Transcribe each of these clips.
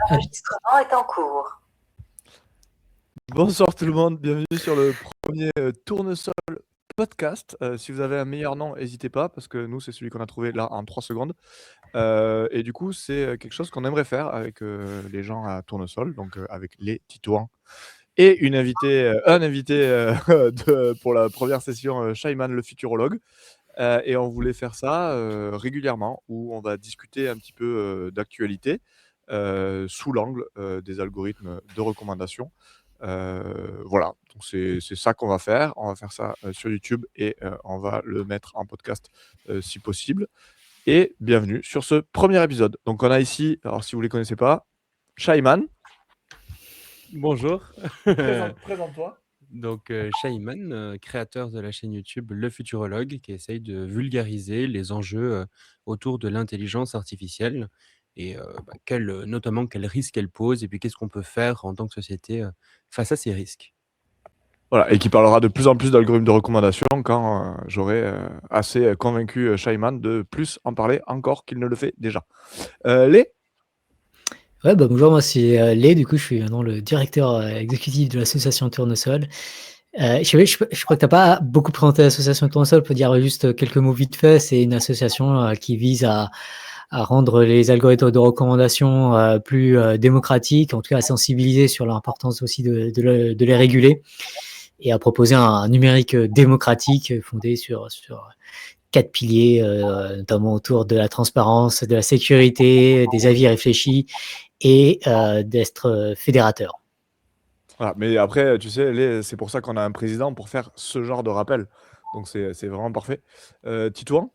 L'enregistrement est en cours. Bonsoir tout le monde, bienvenue sur le premier Tournesol podcast. Si vous avez un meilleur nom, n'hésitez pas, parce que nous, c'est celui qu'on a trouvé là en 3 secondes. Et du coup, c'est quelque chose qu'on aimerait faire avec les gens à Tournesol, donc avec les Titouans. Et un invité pour la première session, Shaiman, le futurologue. Et on voulait faire ça régulièrement, où on va discuter un petit peu d'actualité sous l'angle des algorithmes de recommandation. Voilà, donc c'est ça qu'on va faire. On va faire ça sur YouTube et on va le mettre en podcast si possible. Et bienvenue sur ce premier épisode. Donc on a ici, alors si vous ne les connaissez pas, Shaiman. Bonjour. Présente-toi. Donc Shaiman, créateur de la chaîne YouTube Le Futurologue, qui essaye de vulgariser les enjeux autour de l'intelligence artificielle et notamment quels risques elle pose et puis qu'est-ce qu'on peut faire en tant que société face à ces risques. Voilà, et qui parlera de plus en plus d'algorithmes de recommandation quand j'aurai assez convaincu Shaiman de plus en parler encore qu'il ne le fait déjà. Lé. Ouais, bonjour, moi c'est Lé, du coup je suis maintenant le directeur exécutif de l'association Tournesol. Je crois que tu n'as pas beaucoup présenté l'association Tournesol, on peut dire juste quelques mots vite fait. C'est une association qui vise à rendre les algorithmes de recommandation plus démocratiques, en tout cas à sensibiliser sur l'importance aussi de les réguler et à proposer un numérique démocratique fondé sur 4 piliers, notamment autour de la transparence, de la sécurité, des avis réfléchis et d'être fédérateur. Voilà, mais après, tu sais, c'est pour ça qu'on a un président pour faire ce genre de rappel. Donc c'est vraiment parfait. Titouan.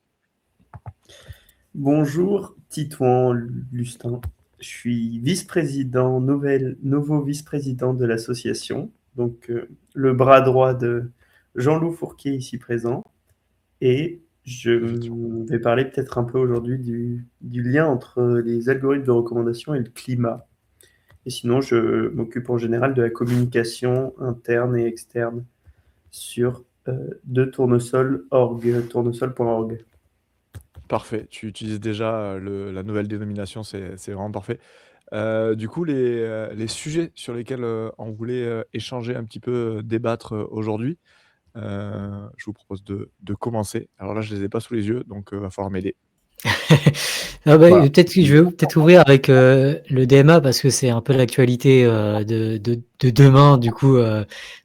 Bonjour, Titouan Lustin. Je suis vice-président, nouveau vice-président de l'association, donc le bras droit de Jean-Loup Fourquier ici présent. Et je vais parler peut-être un peu aujourd'hui du lien entre les algorithmes de recommandation et le climat. Et sinon, je m'occupe en général de la communication interne et externe sur de tournesol.org. Parfait, tu utilises déjà la nouvelle dénomination, c'est vraiment parfait. Du coup, les sujets sur lesquels on voulait échanger un petit peu, débattre aujourd'hui, je vous propose de commencer. Alors là, je ne les ai pas sous les yeux, donc va falloir m'aider. Voilà. Je vais peut-être ouvrir avec le DMA parce que c'est un peu l'actualité de demain. Du coup,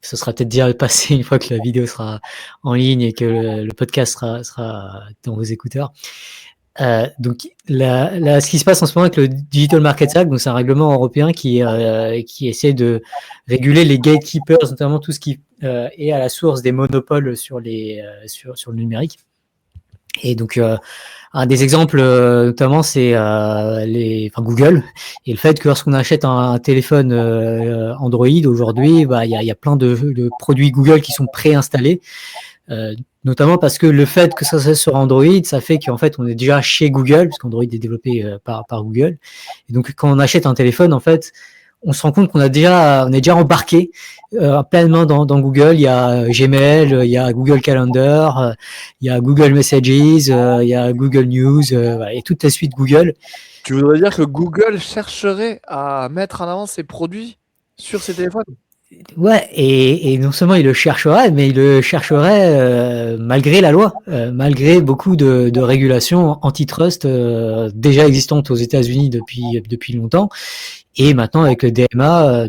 ce sera peut-être déjà passé une fois que la vidéo sera en ligne et que le podcast sera dans vos écouteurs. Donc, ce qui se passe en ce moment avec le Digital Markets Act, donc c'est un règlement européen qui essaie de réguler les gatekeepers, notamment tout ce qui est à la source des monopoles sur le numérique. Et donc, un des exemples, notamment, c'est Google et le fait que lorsqu'on achète un téléphone Android aujourd'hui, il y a plein de produits Google qui sont préinstallés, notamment parce que le fait que ça soit sur Android, ça fait qu'en fait, on est déjà chez Google, puisque Android est développé par Google. Et donc, quand on achète un téléphone, en fait, on se rend compte qu'on est déjà embarqué pleinement dans Google. Il y a Gmail, il y a Google Calendar, il y a Google Messages, il y a Google News, et toute la suite Google. Tu voudrais dire que Google chercherait à mettre en avant ses produits sur ses téléphones ? Ouais, et non seulement il le chercherait, mais il le chercherait malgré la loi, malgré beaucoup de régulations antitrust déjà existantes aux États-Unis depuis longtemps, et maintenant avec le DMA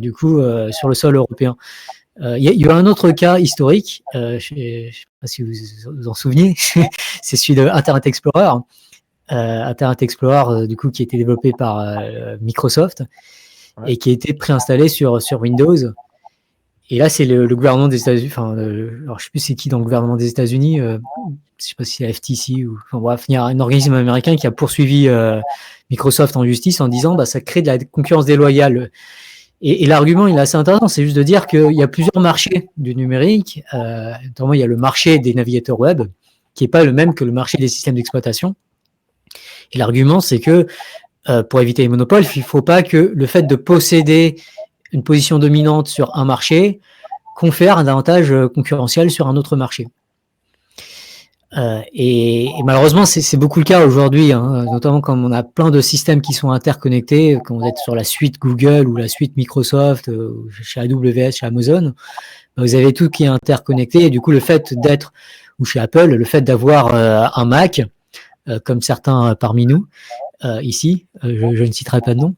sur le sol européen. Il y a un autre cas historique, je ne sais pas si vous vous en souvenez, c'est celui de Internet Explorer. Internet Explorer, qui a été développé par Microsoft, ouais, et qui a été préinstallé sur Windows. Et là, c'est le gouvernement des États-Unis, alors je sais plus c'est qui dans le gouvernement des États-Unis, je sais pas si c'est la FTC ou, bref, il y a un organisme américain qui a poursuivi Microsoft en justice en disant, ça crée de la concurrence déloyale. Et l'argument, il est assez intéressant, c'est juste de dire qu'il y a plusieurs marchés du numérique, notamment il y a le marché des navigateurs web, qui est pas le même que le marché des systèmes d'exploitation. Et l'argument, c'est que pour éviter les monopoles, il faut pas que le fait de posséder une position dominante sur un marché confère un avantage concurrentiel sur un autre marché. Et malheureusement, c'est beaucoup le cas aujourd'hui, hein, notamment comme on a plein de systèmes qui sont interconnectés, quand vous êtes sur la suite Google ou la suite Microsoft, chez AWS, chez Amazon, vous avez tout qui est interconnecté. Et du coup, le fait d'être, ou chez Apple, le fait d'avoir un Mac, comme certains parmi nous ici, je ne citerai pas de nom,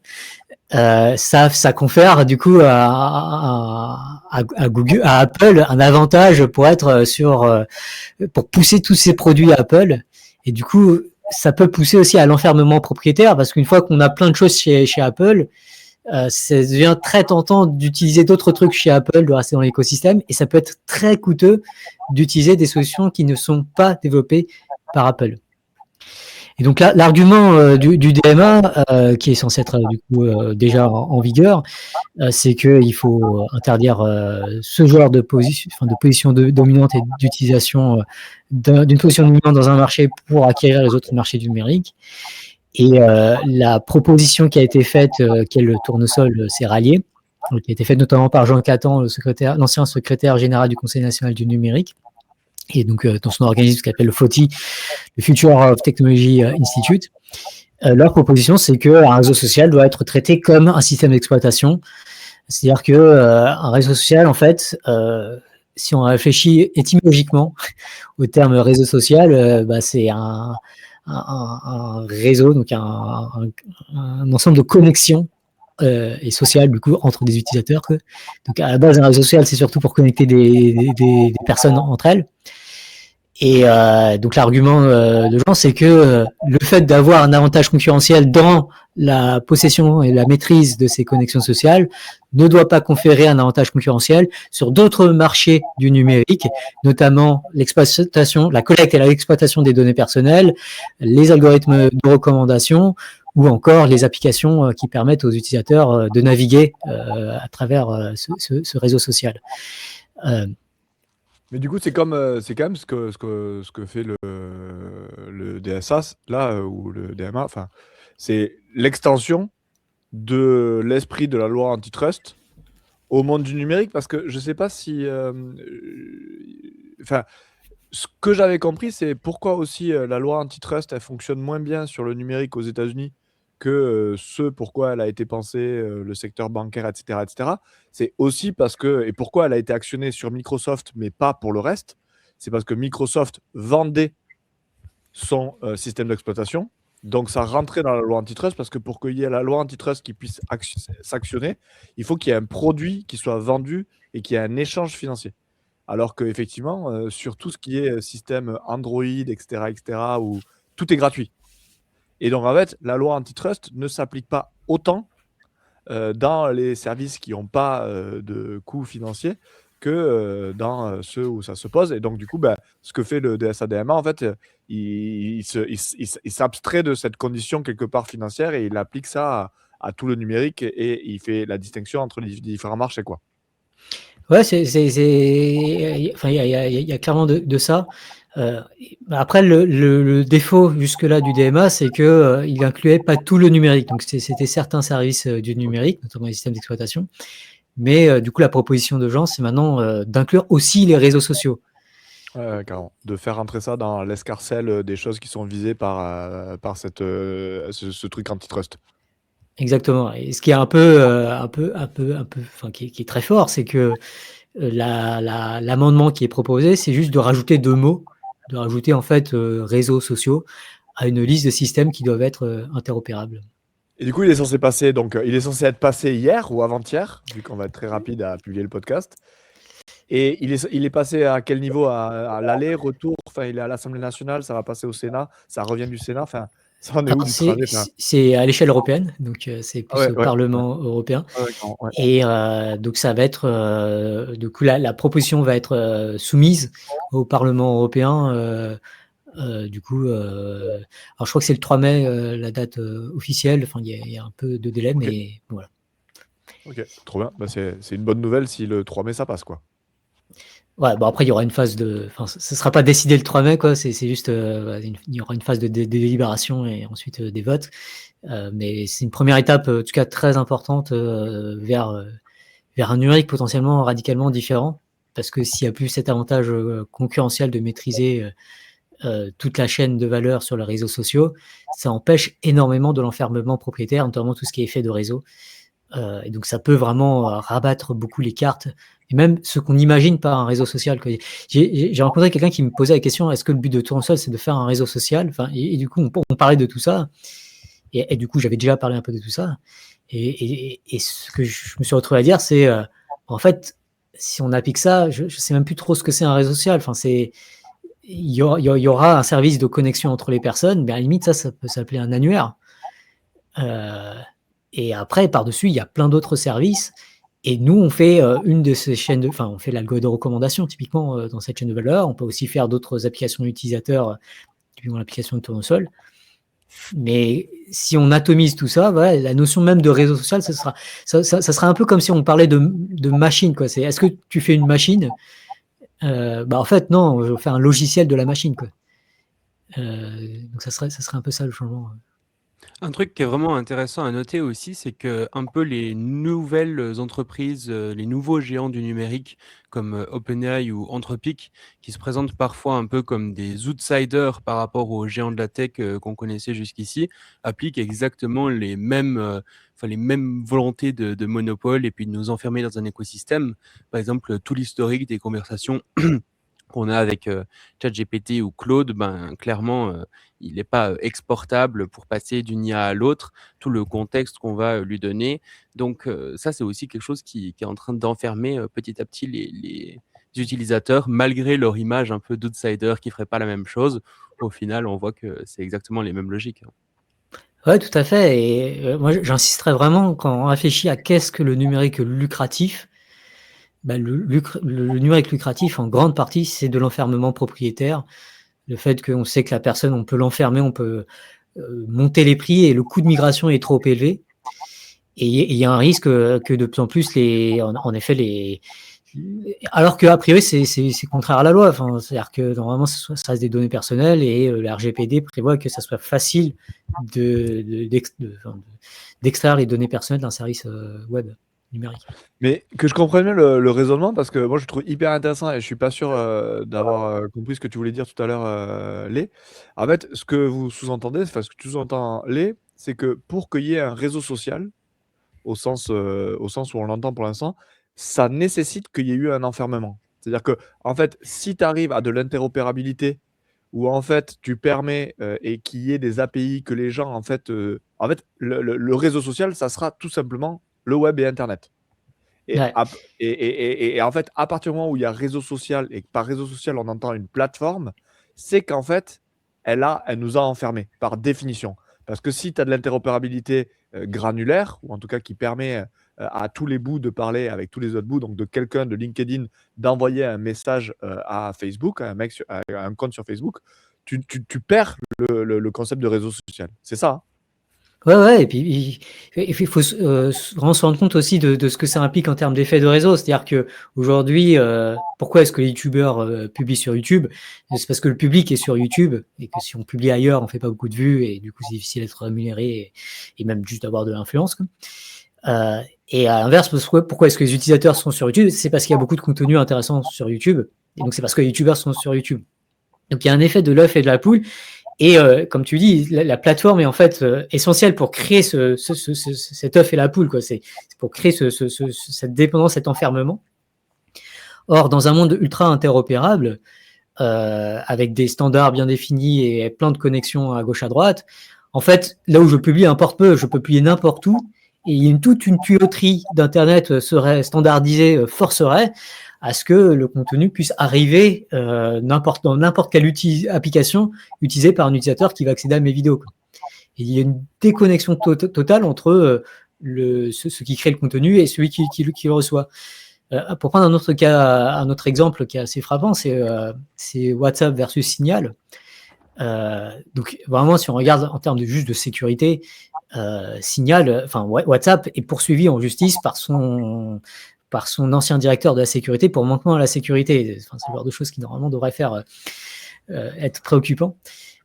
ça confère du coup à Google, à Apple, un avantage pour être pour pousser tous ces produits à Apple. Et du coup, ça peut pousser aussi à l'enfermement propriétaire, parce qu'une fois qu'on a plein de choses chez Apple, ça devient très tentant d'utiliser d'autres trucs chez Apple, de rester dans l'écosystème, et ça peut être très coûteux d'utiliser des solutions qui ne sont pas développées par Apple. Et donc là, l'argument du DMA, qui est censé être du coup déjà en vigueur, c'est qu'il faut interdire ce genre de position dominante et d'utilisation d'une position dominante dans un marché pour acquérir les autres marchés du numérique. Et la proposition qui a été faite, qui est le tournesol, s'est ralliée, qui a été faite notamment par Jean Catan, l'ancien secrétaire général du Conseil national du numérique, et donc dans son organisme qui s'appelle le FOTI, le Future of Technology Institute. Leur proposition, c'est qu'un réseau social doit être traité comme un système d'exploitation. C'est-à-dire qu'un réseau social, en fait, si on réfléchit étymologiquement au terme réseau social, c'est un réseau, donc un ensemble de connexions et sociales, du coup, entre des utilisateurs. Donc, à la base, un réseau social, c'est surtout pour connecter des personnes entre elles. Et donc l'argument de Jean, c'est que le fait d'avoir un avantage concurrentiel dans la possession et la maîtrise de ces connexions sociales ne doit pas conférer un avantage concurrentiel sur d'autres marchés du numérique, notamment l'exploitation, la collecte et l'exploitation des données personnelles, les algorithmes de recommandation ou encore les applications qui permettent aux utilisateurs de naviguer à travers ce réseau social. Mais du coup, c'est quand même ce que fait le DSA, là, ou le DMA. Enfin, c'est l'extension de l'esprit de la loi antitrust au monde du numérique, parce que je ne sais pas si... Enfin, ce que j'avais compris, c'est pourquoi aussi la loi antitrust, elle fonctionne moins bien sur le numérique aux États-Unis que ce pourquoi elle a été pensée, le secteur bancaire, etc., etc. C'est aussi parce que, et pourquoi elle a été actionnée sur Microsoft, mais pas pour le reste, c'est parce que Microsoft vendait son système d'exploitation. Donc, ça rentrait dans la loi antitrust, parce que pour qu'il y ait la loi antitrust qui puisse s'actionner, il faut qu'il y ait un produit qui soit vendu et qu'il y ait un échange financier. Alors qu'effectivement, sur tout ce qui est système Android, etc., où tout est gratuit. Et donc, en fait, la loi antitrust ne s'applique pas autant dans les services qui n'ont pas de coûts financiers que dans ceux où ça se pose. Et donc, du coup, ce que fait le DSA-DMA, en fait, il s'abstrait de cette condition quelque part financière et il applique ça à tout le numérique et il fait la distinction entre les différents marchés, quoi. Ouais, enfin, il y a clairement de ça. Après, le défaut jusque-là du DMA, c'est que il incluait pas tout le numérique. Donc, c'était certains services du numérique, notamment les systèmes d'exploitation. Mais du coup, la proposition de Jean, c'est maintenant d'inclure aussi les réseaux sociaux. Carrément. De faire rentrer ça dans l'escarcelle des choses qui sont visées par ce truc antitrust. Exactement. Et ce qui est enfin, qui est très fort, c'est que l'amendement qui est proposé, c'est juste de rajouter 2 mots, de rajouter en fait réseaux sociaux à une liste de systèmes qui doivent être interopérables. Et du coup, il est censé être passé hier ou avant-hier, vu qu'on va être très rapide à publier le podcast. Et il est passé à quel niveau? À l'aller, retour? Enfin, il est à l'Assemblée nationale, ça va passer au Sénat, ça revient du Sénat. Enfin, ça en est où du trajet? C'est à l'échelle européenne, donc c'est plus au Parlement européen. Ouais. Et donc ça va être, du coup, la proposition va être soumise au Parlement européen. Du coup, alors je crois que c'est le 3 mai la date officielle. Enfin, il y a un peu de délai, mais voilà. Ok, trop bien. C'est une bonne nouvelle si le 3 mai ça passe, quoi. Ouais, bon après il y aura une phase enfin ce sera pas décidé le 3 mai, quoi. C'est juste, il y aura une phase de délibération et ensuite des votes. Mais c'est une première étape, en tout cas très importante, vers un numérique potentiellement radicalement différent, parce que s'il y a plus cet avantage concurrentiel de maîtriser toute la chaîne de valeur sur les réseaux sociaux, ça empêche énormément de l'enfermement propriétaire, notamment tout ce qui est effet de réseau. Et donc, ça peut vraiment rabattre beaucoup les cartes, et même ce qu'on imagine par un réseau social. J'ai rencontré quelqu'un qui me posait la question, est-ce que le but de Tournesol, c'est de faire un réseau social? Enfin, et du coup, on parlait de tout ça. Et du coup, j'avais déjà parlé un peu de tout ça. Et ce que je me suis retrouvé à dire, c'est en fait, si on applique ça, je ne sais même plus trop ce que c'est un réseau social. Enfin, il y aura un service de connexion entre les personnes, mais à la limite, ça peut s'appeler un annuaire. Et après, par-dessus, il y a plein d'autres services. Et nous, on fait une de ces chaînes on fait l'algo de recommandation, typiquement, dans cette chaîne de valeur. On peut aussi faire d'autres applications utilisateurs, typiquement l'application de Tournesol. Mais si on atomise tout ça, voilà, la notion même de réseau social, ça sera un peu comme si on parlait de machine, quoi. Est-ce que tu fais une machine? En fait, non, je fais un logiciel de la machine, quoi. Donc ça serait un peu ça le changement. Un truc qui est vraiment intéressant à noter aussi, c'est que un peu les nouvelles entreprises, les nouveaux géants du numérique comme OpenAI ou Anthropic, qui se présentent parfois un peu comme des outsiders par rapport aux géants de la tech qu'on connaissait jusqu'ici, appliquent exactement les mêmes volontés de monopole et puis de nous enfermer dans un écosystème. Par exemple, tout l'historique des conversations qu'on a avec ChatGPT ou Claude, clairement, il n'est pas exportable pour passer d'une IA à l'autre, tout le contexte qu'on va lui donner. Donc ça, c'est aussi quelque chose qui est en train d'enfermer petit à petit les utilisateurs, malgré leur image un peu d'outsider qui ne ferait pas la même chose. Au final, on voit que c'est exactement les mêmes logiques. Ouais, tout à fait. Et moi, j'insisterais vraiment quand on réfléchit à qu'est-ce que le numérique lucratif. Le numérique lucratif, en grande partie, c'est de l'enfermement propriétaire. Le fait qu'on sait que la personne, on peut l'enfermer, on peut monter les prix et le coût de migration est trop élevé. Et il y a un risque que de plus en plus, en effet, alors qu'a priori, c'est contraire à la loi. Enfin, c'est-à-dire que normalement, ça reste des données personnelles et le RGPD prévoit que ça soit facile d'extraire les données personnelles d'un service web numérique. Mais que je comprenne bien le raisonnement, parce que moi je le trouve hyper intéressant et je suis pas sûr d'avoir compris ce que tu voulais dire tout à l'heure, Lé. En fait, ce que vous sous-entendez, enfin ce que tu sous-entends, Lé, c'est que pour qu'il y ait un réseau social, au sens où on l'entend pour l'instant, ça nécessite qu'il y ait eu un enfermement. C'est-à-dire que, en fait, si tu arrives à de l'interopérabilité, où en fait tu permets et qu'il y ait des API que les gens, en fait, le réseau social, ça sera tout simplement le web et Internet. Et, Ouais. et en fait, à partir du moment où il y a réseau social, et que par réseau social, on entend une plateforme, c'est qu'en fait, elle nous a enfermés, par définition. Parce que si tu as de l'interopérabilité granulaire, ou en tout cas qui permet à tous les bouts de parler avec tous les autres bouts, donc de quelqu'un de LinkedIn d'envoyer un message à Facebook, à un compte sur Facebook, tu perds le concept de réseau social. C'est ça, hein. Ouais, et puis il faut vraiment se rendre compte aussi de ce que ça implique en termes d'effet de réseau. C'est-à-dire que aujourd'hui, pourquoi est-ce que les youtubeurs publient sur YouTube? C'est parce que le public est sur YouTube et que si on publie ailleurs, on fait pas beaucoup de vues et du coup c'est difficile d'être rémunéré et même juste d'avoir de l'influence, quoi. Et à l'inverse, pourquoi est-ce que les utilisateurs sont sur YouTube? C'est parce qu'il y a beaucoup de contenu intéressant sur YouTube et donc c'est parce que les youtubeurs sont sur YouTube. Donc il y a un effet de l'œuf et de la poule. Et comme tu dis, la plateforme est en fait essentielle pour créer cet œuf et la poule, quoi. C'est pour créer cette dépendance, cet enfermement. Or, dans un monde ultra interopérable, avec des standards bien définis et plein de connexions à gauche à droite, en fait, là où je publie importe peu, je peux publier n'importe où, et toute une tuyauterie d'Internet serait standardisée, forcerait à ce que le contenu puisse arriver dans n'importe quelle application utilisée par un utilisateur qui va accéder à mes vidéos, quoi. Et il y a une déconnexion totale entre ce qui crée le contenu et celui qui le reçoit. Pour prendre un autre exemple qui est assez frappant, c'est WhatsApp versus Signal. Donc vraiment, si on regarde en termes juste de sécurité, Signal, WhatsApp est poursuivi en justice par son ancien directeur de la sécurité pour manquement à la sécurité. C'est le genre de choses qui normalement devraient être préoccupant.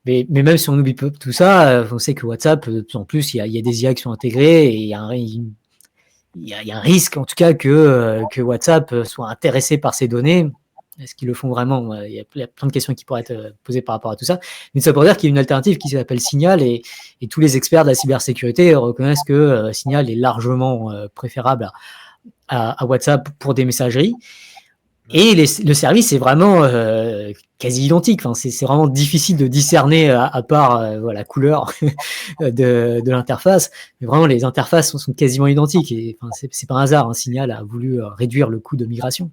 Mais même si on oublie tout ça, on sait que WhatsApp, de plus en plus, il y a des IA qui sont intégrées et il y a un risque en tout cas que WhatsApp soit intéressé par ces données Est-ce qu'ils le font vraiment? Il y a plein de questions qui pourraient être posées par rapport à tout ça. Mais ça pour dire qu'il y a une alternative qui s'appelle Signal et tous les experts de la cybersécurité reconnaissent que Signal est largement préférable à WhatsApp pour des messageries. Et le service est vraiment quasi identique. Enfin, c'est vraiment difficile de discerner à part la couleur de l'interface. Mais vraiment, les interfaces sont quasiment identiques. Et enfin, c'est pas un hasard. Signal a voulu réduire le coût de migration.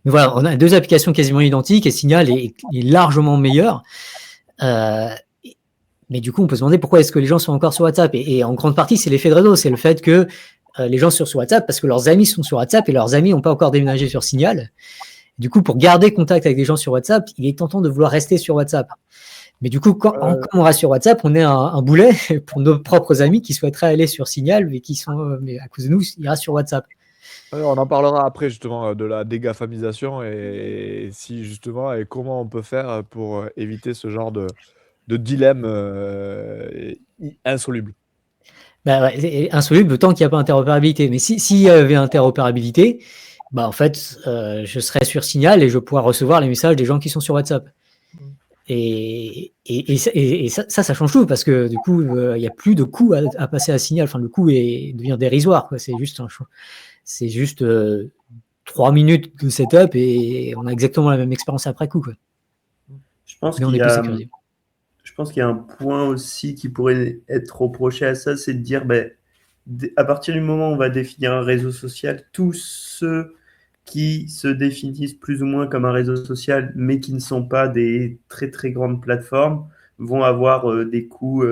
Mais voilà, on a deux applications quasiment identiques et Signal est largement meilleur. Mais du coup, on peut se demander pourquoi est-ce que les gens sont encore sur WhatsApp. Et en grande partie, c'est l'effet de réseau. C'est le fait que les gens sont sur WhatsApp parce que leurs amis sont sur WhatsApp et leurs amis n'ont pas encore déménagé sur Signal. Du coup, pour garder contact avec des gens sur WhatsApp, il est tentant de vouloir rester sur WhatsApp. Mais du coup, quand on reste sur WhatsApp, on est un boulet pour nos propres amis qui souhaiteraient aller sur Signal, mais qui sont, mais à cause de nous, ils restent sur WhatsApp. On en parlera après justement de la dégafamisation et si justement et comment on peut faire pour éviter ce genre de dilemme insoluble. Insoluble tant qu'il n'y a pas interopérabilité. Mais s'il y avait interopérabilité, en fait, je serais sur Signal et je pourrais recevoir les messages des gens qui sont sur WhatsApp. Et ça change tout parce que du coup, il n'y a plus de coût à passer à Signal. Enfin, le coût devient dérisoire, quoi. C'est juste 3 minutes de setup et on a exactement la même expérience après coup, quoi. Je pense Mais on est plus sécurisé. Je pense qu'il y a un point aussi qui pourrait être reproché à ça, c'est de dire, à partir du moment où on va définir un réseau social, tous ceux qui se définissent plus ou moins comme un réseau social, mais qui ne sont pas des très très grandes plateformes, vont avoir des coûts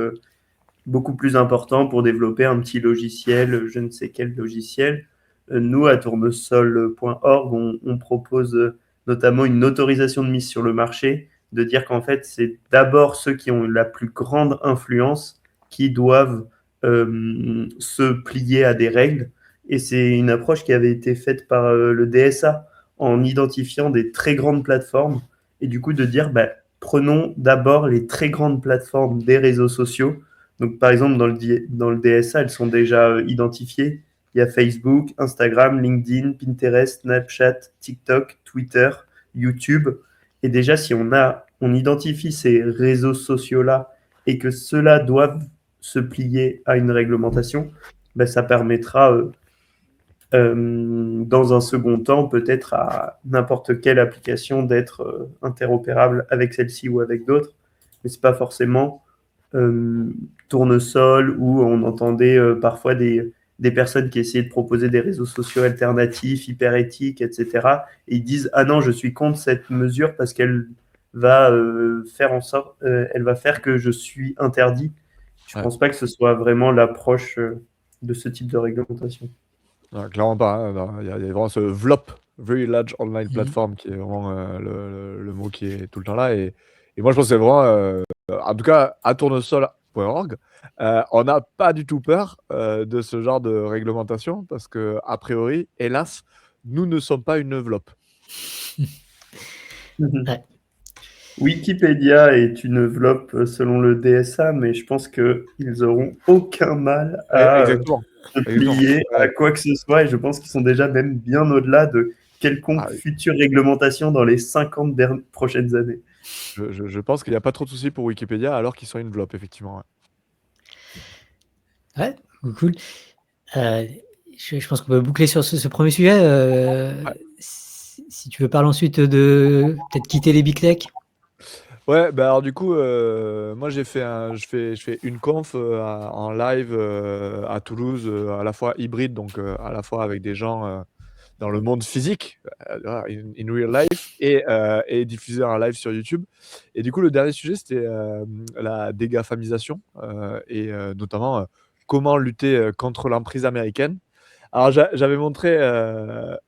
beaucoup plus importants pour développer un petit logiciel, je ne sais quel logiciel. Nous, à tournesol.org, on propose notamment une autorisation de mise sur le marché, de dire qu'en fait, c'est d'abord ceux qui ont la plus grande influence qui doivent se plier à des règles. Et c'est une approche qui avait été faite par le DSA en identifiant des très grandes plateformes et du coup de dire, prenons d'abord les très grandes plateformes des réseaux sociaux. Donc, par exemple, dans le DSA, elles sont déjà identifiées. Il y a Facebook, Instagram, LinkedIn, Pinterest, Snapchat, TikTok, Twitter, YouTube. Et déjà, si on identifie ces réseaux sociaux-là et que ceux-là doivent se plier à une réglementation, ça permettra, dans un second temps, peut-être à n'importe quelle application d'être interopérable avec celle-ci ou avec d'autres. Mais ce n'est pas forcément Tournesol où on entendait parfois des personnes qui essayaient de proposer des réseaux sociaux alternatifs, hyper éthiques, etc. Et ils disent « Ah non, je suis contre cette mesure parce qu'elle va elle va faire que je suis interdit. » Je ne pense pas que ce soit vraiment l'approche de ce type de réglementation. Non, clairement pas. Hein. Il y a vraiment ce VLOP, Very Large Online Platform, qui est vraiment le mot qui est tout le temps là. Et moi, je pense que c'est vraiment, en tout cas, à tournesol.org, on n'a pas du tout peur de ce genre de réglementation parce que, a priori, hélas, nous ne sommes pas une VLOP. Wikipédia est une VLOP selon le DSA, mais je pense qu'ils n'auront aucun mal à se plier à quoi que ce soit, et je pense qu'ils sont déjà même bien au-delà de quelconque future réglementation dans les 50 prochaines années. Je pense qu'il n'y a pas trop de soucis pour Wikipédia alors qu'ils sont une VLOP, effectivement. Ouais, cool. Je pense qu'on peut boucler sur ce premier sujet. Si tu veux parler ensuite de peut-être quitter les big tech. Ouais, alors du coup, moi je fais une conf en live à Toulouse, à la fois hybride, donc à la fois avec des gens dans le monde physique, in real life, et diffusé en live sur YouTube. Et du coup, le dernier sujet, c'était la dégafamisation, et notamment comment lutter contre l'emprise américaine. Alors, j'avais montré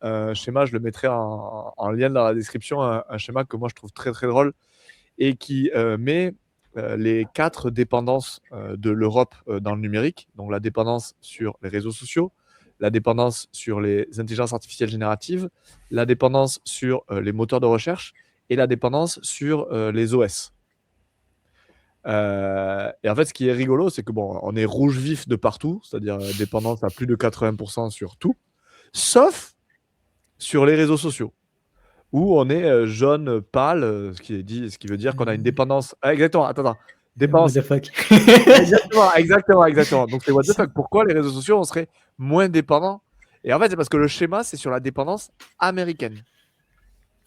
un schéma, je le mettrai en lien dans la description, un schéma que moi je trouve très très drôle, et qui met les 4 dépendances de l'Europe dans le numérique. Donc la dépendance sur les réseaux sociaux, la dépendance sur les intelligences artificielles génératives, la dépendance sur les moteurs de recherche et la dépendance sur les OS. Et en fait, ce qui est rigolo, c'est que on est rouge vif de partout, c'est-à-dire dépendance à plus de 80% sur tout, sauf sur les réseaux sociaux. où on est jaune pâle, ce qui veut dire qu'on a une dépendance. Ah, exactement, attends. Dépendance. What the fuck. Exactement. Donc c'est what the fuck. Pourquoi les réseaux sociaux, on serait moins dépendants? Et en fait, c'est parce que le schéma, c'est sur la dépendance américaine.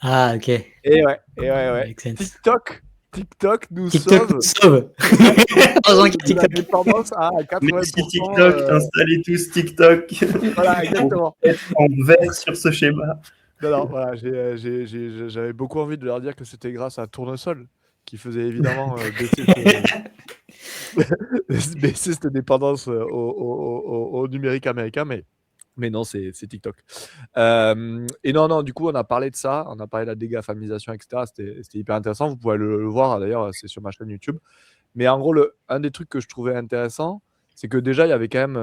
Ah, ok. Et ouais. Makes sense. TikTok nous TikTok sauve nous sauve. Heureusement qu'il y a de la TikTok. dépendance à Merci 80%. TikTok, installez tous TikTok. Voilà, exactement. Pour être en vert sur ce schéma. Non, voilà, j'avais beaucoup envie de leur dire que c'était grâce à Tournesol qui faisait évidemment baisser cette dépendance au numérique américain, mais non, c'est TikTok. Et non, du coup, on a parlé de ça, on a parlé de la dégafamisation, etc. C'était hyper intéressant. Vous pouvez le voir, d'ailleurs, c'est sur ma chaîne YouTube. Mais en gros, un des trucs que je trouvais intéressant, c'est que déjà, il y avait quand même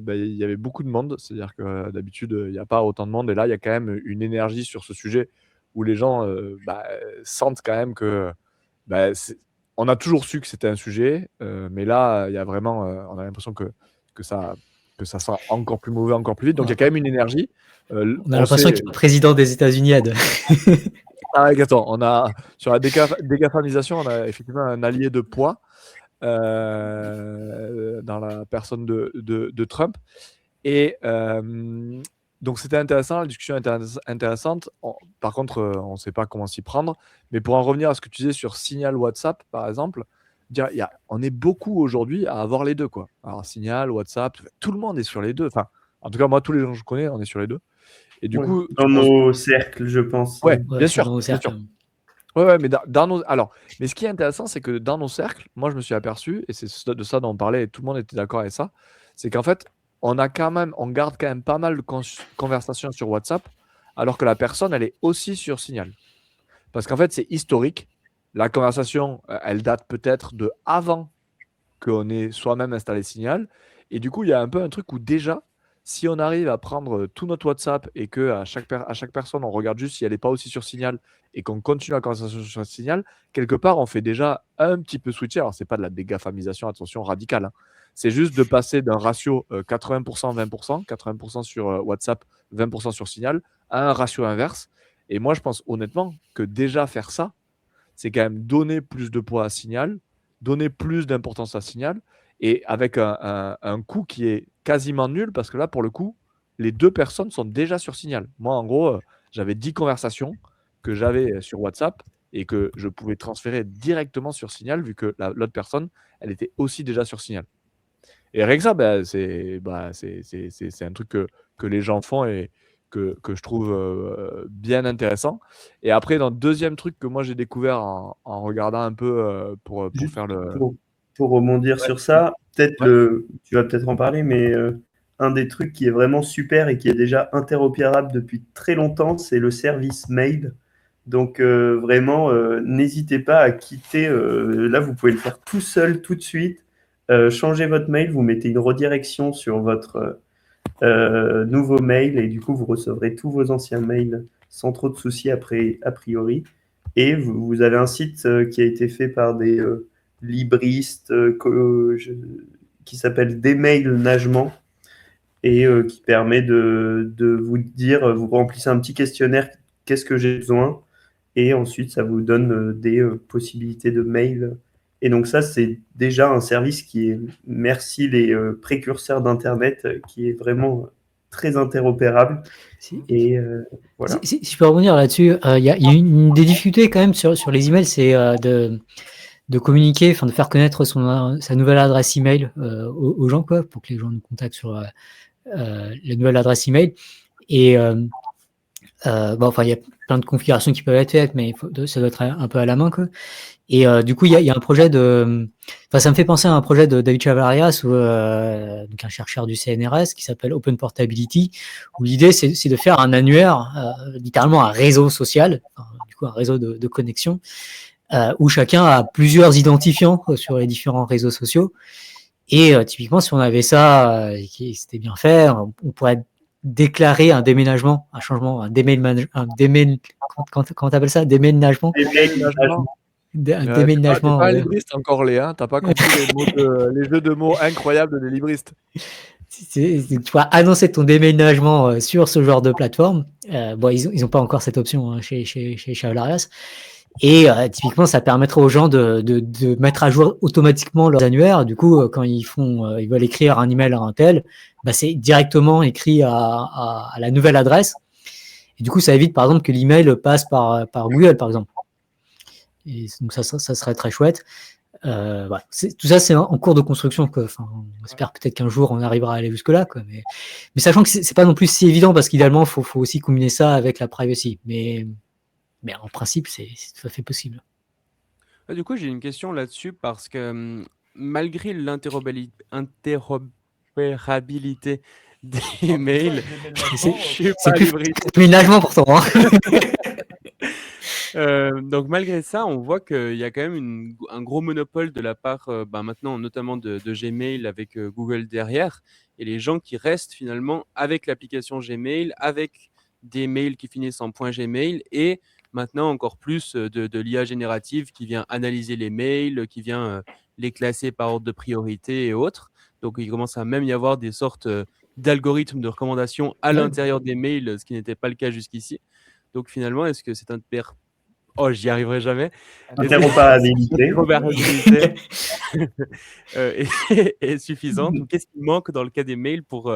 il y avait beaucoup de monde. C'est-à-dire que d'habitude, il n'y a pas autant de monde. Et là, il y a quand même une énergie sur ce sujet où les gens sentent quand même que on a toujours su que c'était un sujet. Mais là, il y a vraiment, on a l'impression que ça sent encore plus mauvais, encore plus vite. Donc, il y a quand même une énergie. On a l'impression qu'il y a un président des États-Unis. Ah, attends, on a sur la dégafamisation, on a effectivement un allié de poids dans la personne de Trump. Et donc c'était intéressant, la discussion était intéressante. Par contre, on ne sait pas comment s'y prendre. Mais pour en revenir à ce que tu disais sur Signal WhatsApp, par exemple, on est beaucoup aujourd'hui à avoir les deux, quoi. Alors Signal, WhatsApp, tout le monde est sur les deux. Enfin, en tout cas, moi, tous les gens que je connais, on est sur les deux. Et du coup, dans nos cercles, je pense. Ouais, bien sûr. Dans nos cercles. Ouais, mais dans nos. Alors, mais ce qui est intéressant, c'est que dans nos cercles, moi, je me suis aperçu, et c'est de ça dont on parlait, et tout le monde était d'accord avec ça, c'est qu'en fait, on garde quand même pas mal de conversations sur WhatsApp, alors que la personne, elle est aussi sur Signal. Parce qu'en fait, c'est historique. La conversation, elle date peut-être de avant qu'on ait soi-même installé Signal. Et du coup, il y a un peu un truc où déjà, si on arrive à prendre tout notre WhatsApp et qu'à chaque personne, on regarde juste si elle n'est pas aussi sur Signal et qu'on continue la conversation sur Signal, quelque part, on fait déjà un petit peu switcher. Alors, ce n'est pas de la dégafamisation, attention, radicale. Hein. C'est juste de passer d'un ratio 80%, 20%, 80% sur WhatsApp, 20% sur Signal, à un ratio inverse. Et moi, je pense honnêtement que déjà faire ça, c'est quand même donner plus de poids à Signal, donner plus d'importance à Signal, et avec un coût qui est quasiment nul, parce que là, pour le coup, les deux personnes sont déjà sur Signal. Moi, en gros, j'avais 10 conversations que j'avais sur WhatsApp et que je pouvais transférer directement sur Signal, vu que l'autre personne, elle était aussi déjà sur Signal. Et rien que ça, c'est un truc que les gens font et que je trouve bien intéressant. Et après, dans le deuxième truc que moi j'ai découvert en regardant un peu pour faire le... Pour rebondir sur ça, tu vas peut-être en parler, mais un des trucs qui est vraiment super et qui est déjà interopérable depuis très longtemps, c'est le service mail. Donc vraiment, n'hésitez pas à quitter. Là, vous pouvez le faire tout seul, tout de suite. Changez votre mail, vous mettez une redirection sur votre nouveau mail et du coup, vous recevrez tous vos anciens mails sans trop de soucis après, a priori. Et vous avez un site qui a été fait par des libristes qui s'appelle Démailnagement et qui permet de vous dire, vous remplissez un petit questionnaire, qu'est-ce que j'ai besoin, et ensuite ça vous donne des possibilités de mail. Et donc ça, c'est déjà un service qui est, merci les précurseurs d'Internet, qui est vraiment très interopérable. Et voilà. Si je peux rebondir là-dessus, il y a une des difficultés quand même sur les emails, c'est de communiquer, enfin de faire connaître sa nouvelle adresse email aux gens, quoi, pour que les gens nous contactent sur la nouvelle adresse email. Et il y a plein de configurations qui peuvent être faites, mais ça doit être un peu à la main, quoi. Et du coup, il y a un projet ça me fait penser à un projet de David Chavalarias, donc un chercheur du CNRS, qui s'appelle Open Portability, où l'idée, c'est de faire un annuaire, littéralement un réseau social, du coup un réseau de connexion, où chacun a plusieurs identifiants sur les différents réseaux sociaux. Et typiquement, si on avait ça, et que c'était bien fait, on pourrait déclarer un déménagement, un changement, comment t'appelles ça, déménagement? Déménagement. T'es pas un libriste encore, Léa, t'as pas compris les jeux de mots incroyables des libristes. Tu vas annoncer ton déménagement sur ce genre de plateforme Bon, ils ont pas encore cette option hein, chez Chavlarias. Et typiquement, ça permettrait aux gens de mettre à jour automatiquement leurs annuaires. Du coup, quand ils veulent écrire un email à un tel, bah, c'est directement écrit à la nouvelle adresse. Et du coup, ça évite par exemple que l'email passe par Google, par exemple. Et donc ça serait très chouette. Voilà. Tout ça, c'est en cours de construction. On espère peut-être qu'un jour, on arrivera à aller jusque-là. Mais sachant que c'est pas non plus si évident, parce qu'idéalement, faut aussi combiner ça avec la privacy. Mais en principe, c'est tout à fait possible. Du coup, j'ai une question là-dessus parce que malgré l'interopérabilité des mails, je suis pas plus libéré. déménagement pourtant. Hein. Donc malgré ça, on voit qu'il y a quand même un gros monopole de la part maintenant notamment de Gmail avec Google derrière, et les gens qui restent finalement avec l'application Gmail, avec des mails qui finissent en .gmail, et maintenant encore plus de l'IA générative qui vient analyser les mails, qui vient les classer par ordre de priorité et autres. Donc il commence à même y avoir des sortes d'algorithmes de recommandation à l'intérieur des mails, ce qui n'était pas le cas jusqu'ici. Donc finalement, est-ce que c'est Oh, j'y arriverai jamais. Interopérabilité. Est suffisante. Ou qu'est-ce qui manque dans le cas des mails pour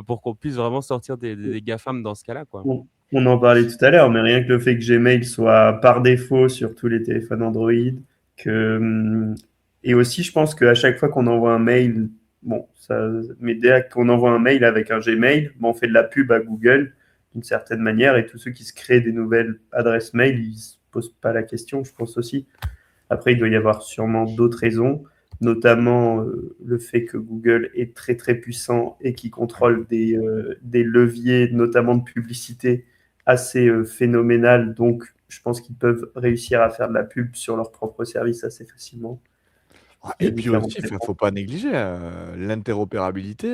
qu'on puisse vraiment sortir des GAFAM dans ce cas-là, quoi. On en parlait tout à l'heure, mais rien que le fait que Gmail soit par défaut sur tous les téléphones Android, et aussi je pense qu'à chaque fois qu'on envoie un mail, mais dès qu'on envoie un mail avec un Gmail, on fait de la pub à Google d'une certaine manière, et tous ceux qui se créent des nouvelles adresses mail, ils se posent pas la question, je pense aussi. Après, il doit y avoir sûrement d'autres raisons, notamment le fait que Google est très très puissant et qui contrôle des leviers, notamment de publicité, assez phénoménal. Donc, je pense qu'ils peuvent réussir à faire de la pub sur leur propre service assez facilement. Et puis aussi, il ne faut pas négliger, l'interopérabilité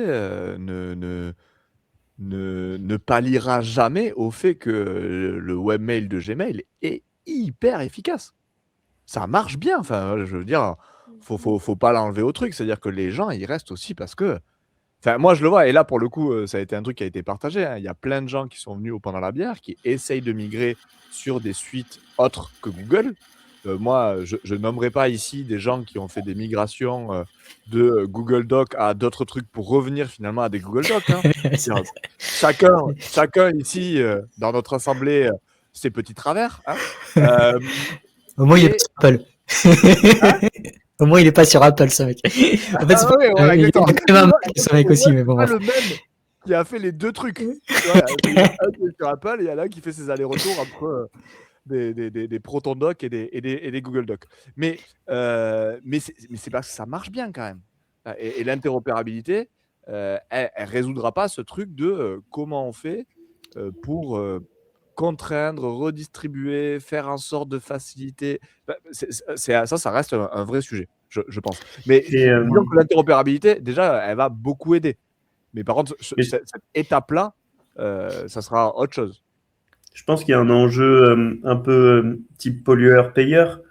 ne palliera jamais au fait que le webmail de Gmail est hyper efficace. Ça marche bien, enfin, je veux dire, faut pas l'enlever au truc. C'est-à-dire que les gens, ils restent aussi parce que... Enfin, moi, je le vois, et là, pour le coup, ça a été un truc qui a été partagé. Hein. Il y a plein de gens qui sont venus au Pendant la bière, qui essayent de migrer sur des suites autres que Google. Moi, je nommerai pas ici des gens qui ont fait des migrations de Google Doc à d'autres trucs pour revenir finalement à des Google Docs. Hein. Chacun ici, dans notre assemblée, ses petits travers. Hein. Au moins, il est pas sur Apple. Au moins, il est pas sur Apple, ce mec. En fait, il est quand même un Mac, ce mec aussi, mais bon. Le même qui a fait les deux trucs. Il y a un qui est sur Apple et il y a là qui fait ses allers-retours entre des Proton Docs et des Google Docs. Mais c'est parce que ça marche bien quand même. Et l'interopérabilité, elle résoudra pas ce truc de comment on fait pour contraindre, redistribuer, faire en sorte de faciliter. Ça reste un vrai sujet, je pense. Mais disons que l'interopérabilité, déjà, elle va beaucoup aider. Mais par contre, cette étape-là, ça sera autre chose. Je pense qu'il y a un enjeu un peu type pollueur-payeur,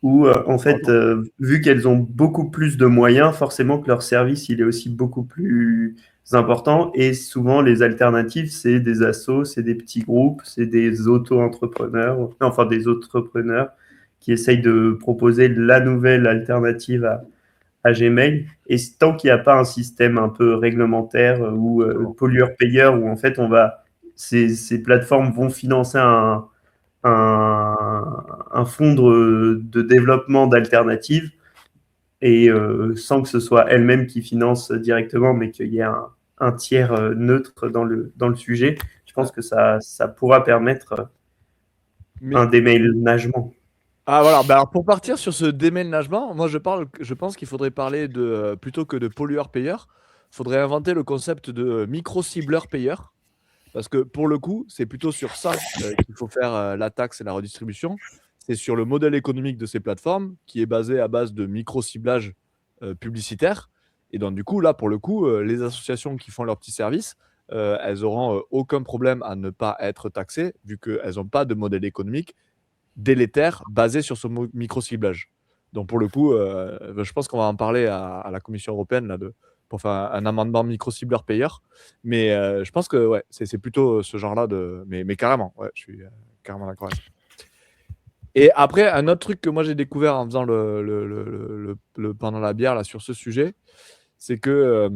où en fait, vu qu'elles ont beaucoup plus de moyens, forcément que leur service, il est aussi beaucoup plus important. Et souvent, les alternatives, c'est des assos, c'est des petits groupes, c'est des auto-entrepreneurs, enfin des entrepreneurs qui essayent de proposer la nouvelle alternative à Gmail. Et tant qu'il n'y a pas un système un peu réglementaire ou pollueur-payeur, où en fait, ces plateformes vont financer un fonds de développement d'alternatives, et sans que ce soit elle-même qui finance directement, mais qu'il y ait un tiers neutre dans le sujet, je pense que ça pourra permettre un déménagement. Ah voilà, alors pour partir sur ce déménagement, moi je pense qu'il faudrait parler de, plutôt que de pollueur-payeur, il faudrait inventer le concept de micro-cibleur-payeur. Parce que pour le coup, c'est plutôt sur ça qu'il faut faire la taxe et la redistribution. C'est sur le modèle économique de ces plateformes qui est basé à base de micro-ciblage publicitaire. Et donc, du coup, là, pour le coup, les associations qui font leurs petits services, elles n'auront aucun problème à ne pas être taxées vu qu'elles n'ont pas de modèle économique délétère basé sur ce micro-ciblage. Donc, pour le coup, je pense qu'on va en parler à la Commission européenne là, pour faire un amendement micro-cibleur payeur. Mais je pense que ouais, c'est plutôt ce genre-là de. Mais carrément, ouais, je suis carrément d'accord avec ça. Et après, un autre truc que moi j'ai découvert en faisant pendant la bière là, sur ce sujet, c'est que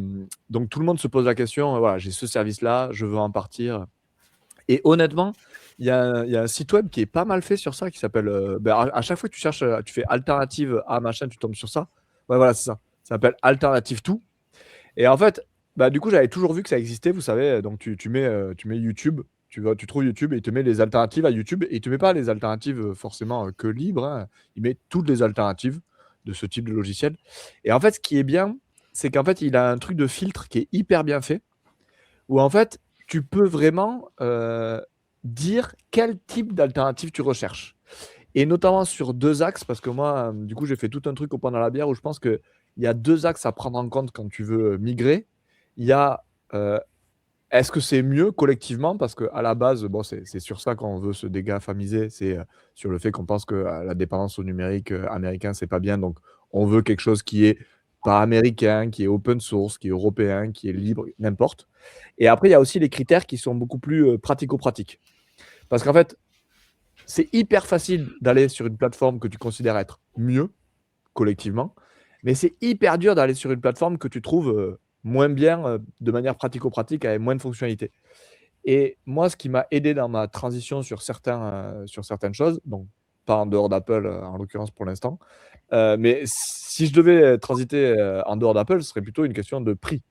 donc tout le monde se pose la question, voilà, j'ai ce service-là, je veux en partir. Et honnêtement, il y a un site web qui est pas mal fait sur ça, qui s'appelle, à chaque fois que tu cherches, tu fais alternative à machin, tu tombes sur ça. Ouais, voilà, c'est ça. Ça s'appelle Alternative To. Et en fait, du coup, j'avais toujours vu que ça existait, vous savez. Donc, tu mets YouTube, tu trouves YouTube et il te met les alternatives à YouTube. Et il te met pas les alternatives forcément que libres, hein. Il met toutes les alternatives de ce type de logiciel. Et en fait, ce qui est bien, c'est qu'en fait, il a un truc de filtre qui est hyper bien fait, où en fait, tu peux vraiment dire quel type d'alternative tu recherches. Et notamment sur 2 axes, parce que moi, du coup, j'ai fait tout un truc au Pendant la bière où je pense qu'il y a 2 axes à prendre en compte quand tu veux migrer. Il y a est-ce que c'est mieux collectivement? Parce qu'à la base, bon, c'est sur ça qu'on veut se dégafamiser, c'est sur le fait qu'on pense que la dépendance au numérique américain, c'est pas bien. Donc, on veut quelque chose qui est pas américain, qui est open source, qui est européen, qui est libre, n'importe. Et après, il y a aussi les critères qui sont beaucoup plus pratico-pratiques. Parce qu'en fait, c'est hyper facile d'aller sur une plateforme que tu considères être mieux collectivement, mais c'est hyper dur d'aller sur une plateforme que tu trouves moins bien de manière pratico-pratique avec moins de fonctionnalités. Et moi, ce qui m'a aidé dans ma transition sur certaines choses, donc pas en dehors d'Apple en l'occurrence pour l'instant, mais si je devais transiter en dehors d'Apple, ce serait plutôt une question de prix.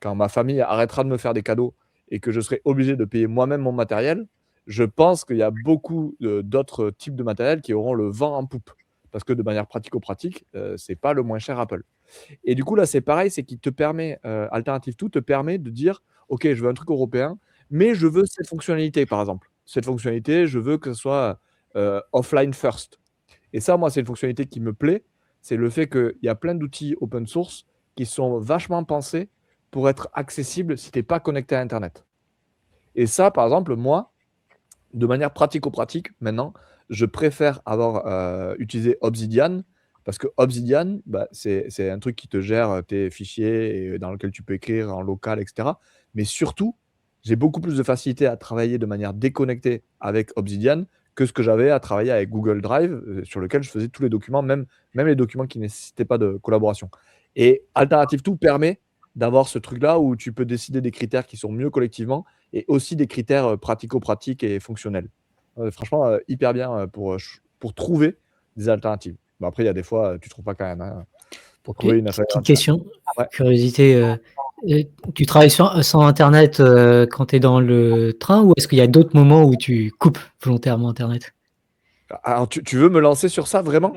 Quand ma famille arrêtera de me faire des cadeaux et que je serai obligé de payer moi-même mon matériel, je pense qu'il y a beaucoup d'autres types de matériel qui auront le vent en poupe. Parce que de manière pratico-pratique, c'est pas le moins cher Apple. Et du coup, là, c'est pareil, c'est qu'il te permet, Alternative To te permet de dire, OK, je veux un truc européen, mais je veux cette fonctionnalité, par exemple. Cette fonctionnalité, je veux que ce soit offline first. Et ça, moi, c'est une fonctionnalité qui me plaît. C'est le fait qu'il y a plein d'outils open source qui sont vachement pensés pour être accessibles si tu n'es pas connecté à Internet. Et ça, par exemple, moi, de manière pratico-pratique, maintenant, je préfère avoir utilisé Obsidian parce que Obsidian, c'est un truc qui te gère tes fichiers et dans lequel tu peux écrire en local, etc. Mais surtout, j'ai beaucoup plus de facilité à travailler de manière déconnectée avec Obsidian que ce que j'avais à travailler avec Google Drive, sur lequel je faisais tous les documents, même les documents qui ne nécessitaient pas de collaboration. Et Alternative To permet d'avoir ce truc-là où tu peux décider des critères qui sont mieux collectivement et aussi des critères pratico-pratiques et fonctionnels. Franchement, hyper bien pour trouver des alternatives. Bon, après, il y a des fois, tu ne trouves pas quand même. Hein, pour trouver une Petite question, ouais. Curiosité. Tu travailles sans Internet quand tu es dans le train ou est-ce qu'il y a d'autres moments où tu coupes volontairement Internet? Alors, tu veux me lancer sur ça vraiment?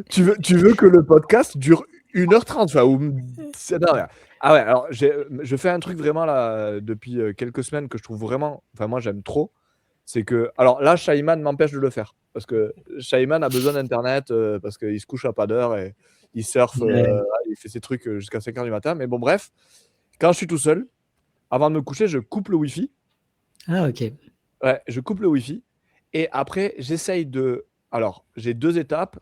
tu veux que le podcast dure 1h30 enfin, Ah ouais, alors je fais un truc vraiment là depuis quelques semaines que je trouve vraiment, enfin moi j'aime trop, c'est que, alors là Shaiman m'empêche de le faire, parce que Shaiman a besoin d'internet parce qu'il se couche à pas d'heure et il surfe, il fait ses trucs jusqu'à 5h du matin, mais bon bref, quand je suis tout seul, avant de me coucher, je coupe le Wi-Fi. Ah ok. Ouais, je coupe le Wi-Fi et après j'essaye de, alors j'ai 2 étapes.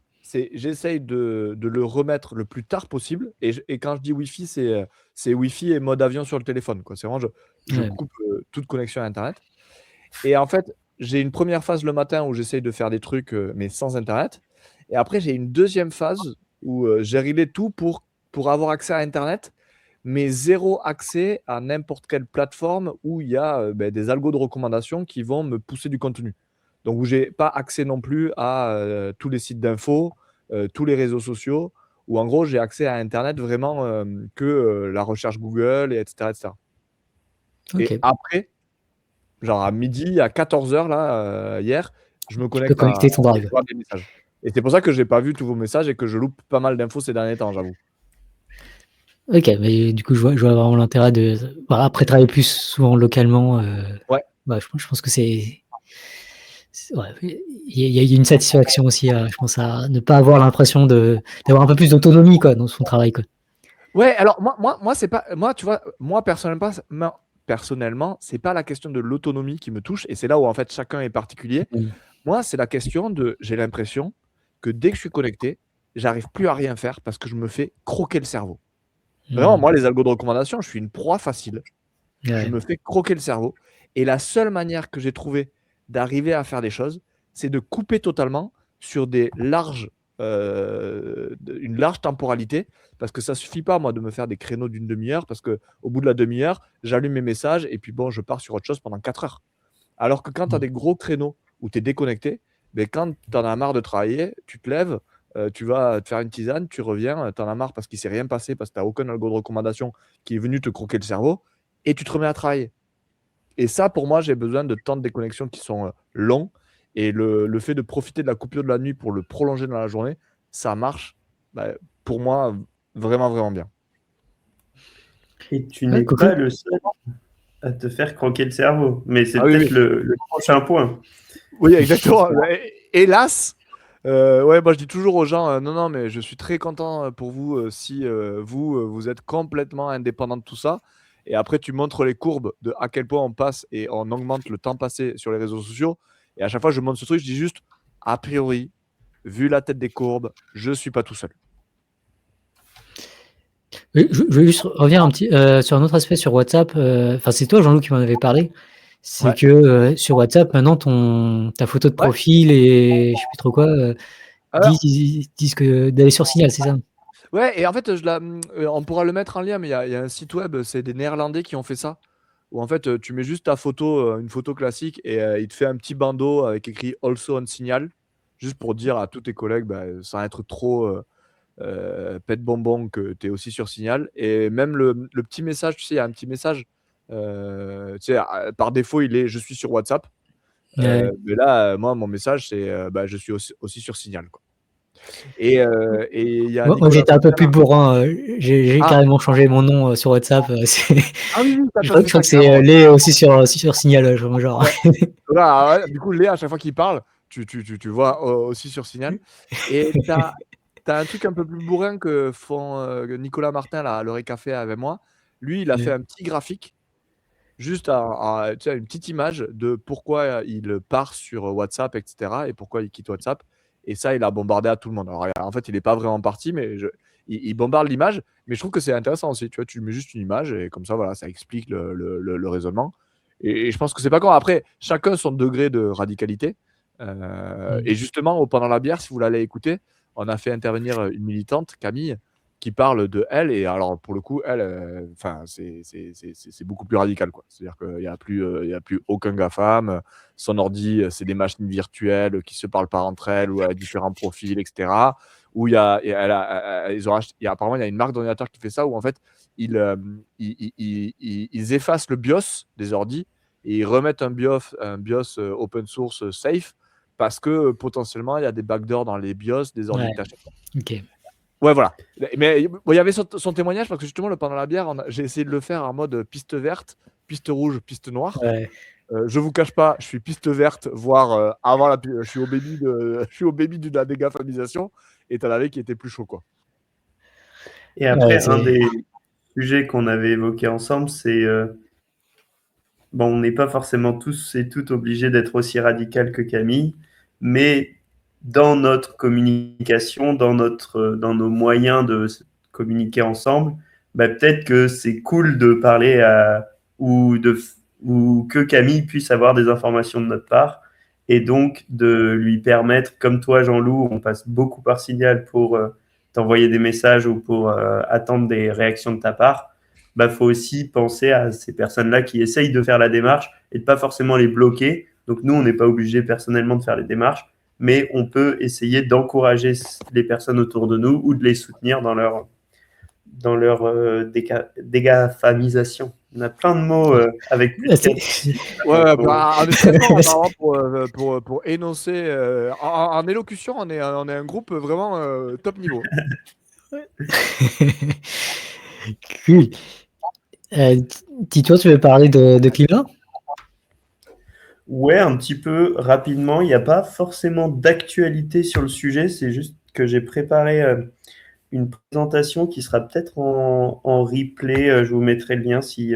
J'essaye de le remettre le plus tard possible. Et quand je dis Wi-Fi, c'est Wi-Fi et mode avion sur le téléphone, quoi. C'est vraiment, je coupe toute connexion à Internet. Et en fait, j'ai une première phase le matin où j'essaye de faire des trucs, mais sans Internet. Et après, j'ai une deuxième phase où j'ai réglé tout pour avoir accès à Internet, mais zéro accès à n'importe quelle plateforme où il y a des algos de recommandation qui vont me pousser du contenu. Donc, où je n'ai pas accès non plus à tous les sites d'infos, tous les réseaux sociaux, où en gros, j'ai accès à Internet vraiment que la recherche Google, et etc. etc. Okay. Et après, genre à midi, à 14h, là, hier, je me connecte à ton drive. Des messages. Et c'est pour ça que je n'ai pas vu tous vos messages et que je loupe pas mal d'infos ces derniers temps, j'avoue. Ok, mais du coup, je vois vraiment l'intérêt de. Après, travailler plus souvent localement. Ouais. Je pense que c'est. Ouais, il y a une satisfaction aussi, je pense, à ne pas avoir l'impression d'avoir un peu plus d'autonomie quoi, dans son travail. Quoi. Ouais, alors moi c'est pas. Moi, tu vois, personnellement, c'est pas la question de l'autonomie qui me touche, et c'est là où en fait chacun est particulier. Moi, c'est la question de. J'ai l'impression que dès que je suis connecté, j'arrive plus à rien faire parce que je me fais croquer le cerveau. Vraiment, moi, les algos de recommandation, je suis une proie facile. Je Ouais. me fais croquer le cerveau. Et la seule manière que j'ai trouvé d'arriver à faire des choses, c'est de couper totalement sur une large temporalité, parce que ça suffit pas, moi, de me faire des créneaux d'une demi-heure, parce qu'au bout de la demi-heure, j'allume mes messages et puis bon, je pars sur autre chose pendant 4 heures. Alors que quand tu as des gros créneaux où tu es déconnecté, ben, quand tu en as marre de travailler, tu te lèves, tu vas te faire une tisane, tu reviens, tu en as marre parce qu'il ne s'est rien passé, parce que tu n'as aucun algo de recommandation qui est venu te croquer le cerveau, et tu te remets à travailler. Et ça, pour moi, j'ai besoin de temps de déconnexion qui sont longs. Et le fait de profiter de la coupure de la nuit pour le prolonger dans la journée, ça marche, pour moi, vraiment, vraiment bien. Et tu n'es Coucou. pas le seul à te faire croquer le cerveau. Mais c'est Ah oui, peut-être oui. le prochain point. Oui, exactement. Hélas, ouais, moi je dis toujours aux gens, non, non, mais je suis très content pour vous si vous êtes complètement indépendant de tout ça. Et après, tu montres les courbes de à quel point on passe et on augmente le temps passé sur les réseaux sociaux. Et à chaque fois, je montre ce truc, je dis juste, a priori, vu la tête des courbes, je suis pas tout seul. Je veux juste revenir sur un autre aspect sur WhatsApp. Enfin, c'est toi, Jean-Loup, qui m'en avait parlé. C'est Ouais. que sur WhatsApp, maintenant, ta photo de profil et je sais plus trop quoi, Alors, disent que d'aller sur Signal, c'est ça? ouais, et en fait, on pourra le mettre en lien, mais il y a un site web, c'est des Néerlandais qui ont fait ça. Où en fait, tu mets juste ta photo, une photo classique, et il te fait un petit bandeau avec écrit Also on Signal, juste pour dire à tous tes collègues, sans être trop pète bonbon, que tu es aussi sur Signal. Et même le petit message, tu sais, il y a un petit message, tu sais, par défaut, il est je suis sur WhatsApp. Ouais. Mais là, moi, mon message, c'est je suis aussi sur Signal, quoi. Et il y a Moi, Nicolas j'étais un peu plus Martin. bourrin. J'ai Ah, carrément changé mon nom sur WhatsApp. ah oui, oui, Je t'as crois, fait je crois ça que carrément. c'est Lé aussi sur Signal, genre. Ouais. Voilà, ouais, du coup, Léa, à chaque fois qu'il parle, tu vois aussi sur Signal. Et tu as un truc un peu plus bourrin que font Nicolas Martin là, à l'Oreille Café avec moi. Lui, il a fait Ouais. un petit graphique, juste tu sais, une petite image de pourquoi il part sur WhatsApp, etc. et pourquoi il quitte WhatsApp. Et ça, il a bombardé à tout le monde. Alors, en fait, il n'est pas vraiment parti, mais il bombarde l'image. Mais je trouve que c'est intéressant aussi. Tu vois, tu mets juste une image et comme ça, voilà, ça explique le raisonnement. Et je pense que c'est pas con. Après, chacun son degré de radicalité. Et justement, pendant la bière, si vous l'allez écouter, on a fait intervenir une militante, Camille, qui parle de elle. Et alors, pour le coup, elle, c'est beaucoup plus radical, quoi. C'est-à-dire qu'il n'y a plus aucun GAFAM. Son ordi, c'est des machines virtuelles qui se parlent pas entre elles ou à différents profils, etc. Où il y a, et elle a- ils ont apparemment, il y a une marque d'ordinateur qui fait ça, où en fait, ils effacent le BIOS des ordis et ils remettent un BIOS open source safe, parce que potentiellement, il y a des backdoors dans les BIOS des ordis Ouais. que tu achètes. Ok. Ouais, voilà. Mais bon, il y avait son témoignage, parce que justement, pendant la bière, j'ai essayé de le faire en mode piste verte, piste rouge, piste noire. Ouais. Je vous cache pas, je suis piste verte, voire avant je suis au baby de la dégafamisation, et t'en avais qui était plus chaud, quoi. Et après, Ouais, un des sujets qu'on avait évoqué ensemble, c'est bon, on n'est pas forcément tous et toutes obligés d'être aussi radical que Camille, mais dans notre communication, dans nos moyens de communiquer ensemble, peut-être que c'est cool de parler ou que Camille puisse avoir des informations de notre part, et donc de lui permettre, comme toi Jean-Loup, on passe beaucoup par Signal pour t'envoyer des messages ou pour attendre des réactions de ta part. Faut aussi penser à ces personnes-là qui essayent de faire la démarche et de pas forcément les bloquer. Donc nous, on n'est pas obligé personnellement de faire les démarches, mais on peut essayer d'encourager les personnes autour de nous ou de les soutenir dans leur dégafamisation. On a plein de mots avec plus de Ouais, en expression, apparemment, pour énoncer, en élocution, on est un groupe vraiment top niveau. Cool. Tito, tu veux parler de climat? Ouais, un petit peu rapidement. Il n'y a pas forcément d'actualité sur le sujet. C'est juste que j'ai préparé une présentation qui sera peut-être en replay. Je vous mettrai le lien si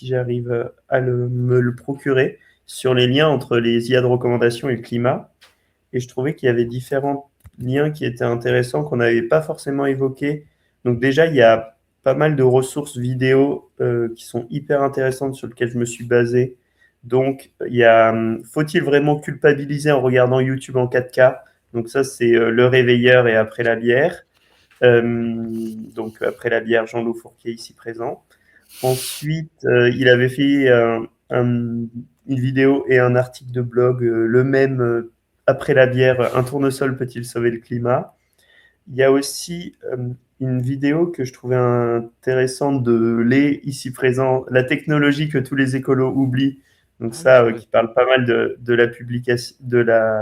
j'arrive à me le procurer, sur les liens entre les IA de recommandation et le climat. Et je trouvais qu'il y avait différents liens qui étaient intéressants, qu'on n'avait pas forcément évoqués. Donc déjà, il y a pas mal de ressources vidéo qui sont hyper intéressantes sur lesquelles je me suis basé. Donc, il y a faut-il vraiment culpabiliser en regardant YouTube en 4K? Donc ça, c'est Le Réveilleur et Après la bière. Donc Après la bière, Jean-Loup Fourquet ici présent. Ensuite, il avait fait une vidéo et un article de blog, le même Après la bière, un tournesol peut-il sauver le climat? Il y a aussi une vidéo que je trouvais intéressante de Lé, ici présent, la technologie que tous les écolos oublient. Donc ça, qui parle pas mal de la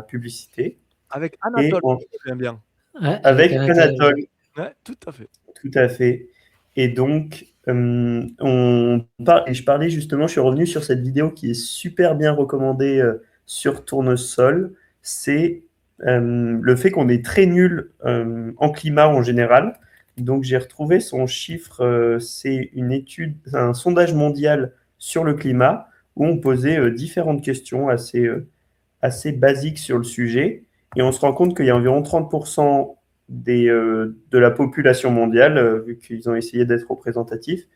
publicité. Avec Et Anatole, j'aime bien. Ouais, avec Anatole. Anatole, Ouais, tout à fait. tout à fait. Et donc, je parlais justement, je suis revenu sur cette vidéo qui est super bien recommandée sur Tournesol. C'est le fait qu'on est très nul en climat en général. Donc, j'ai retrouvé son chiffre. C'est une étude, un sondage mondial sur le climat où on posait différentes questions assez basiques sur le sujet. Et on se rend compte qu'il y a environ 30% de la population mondiale, vu qu'ils ont essayé d'être représentatifs,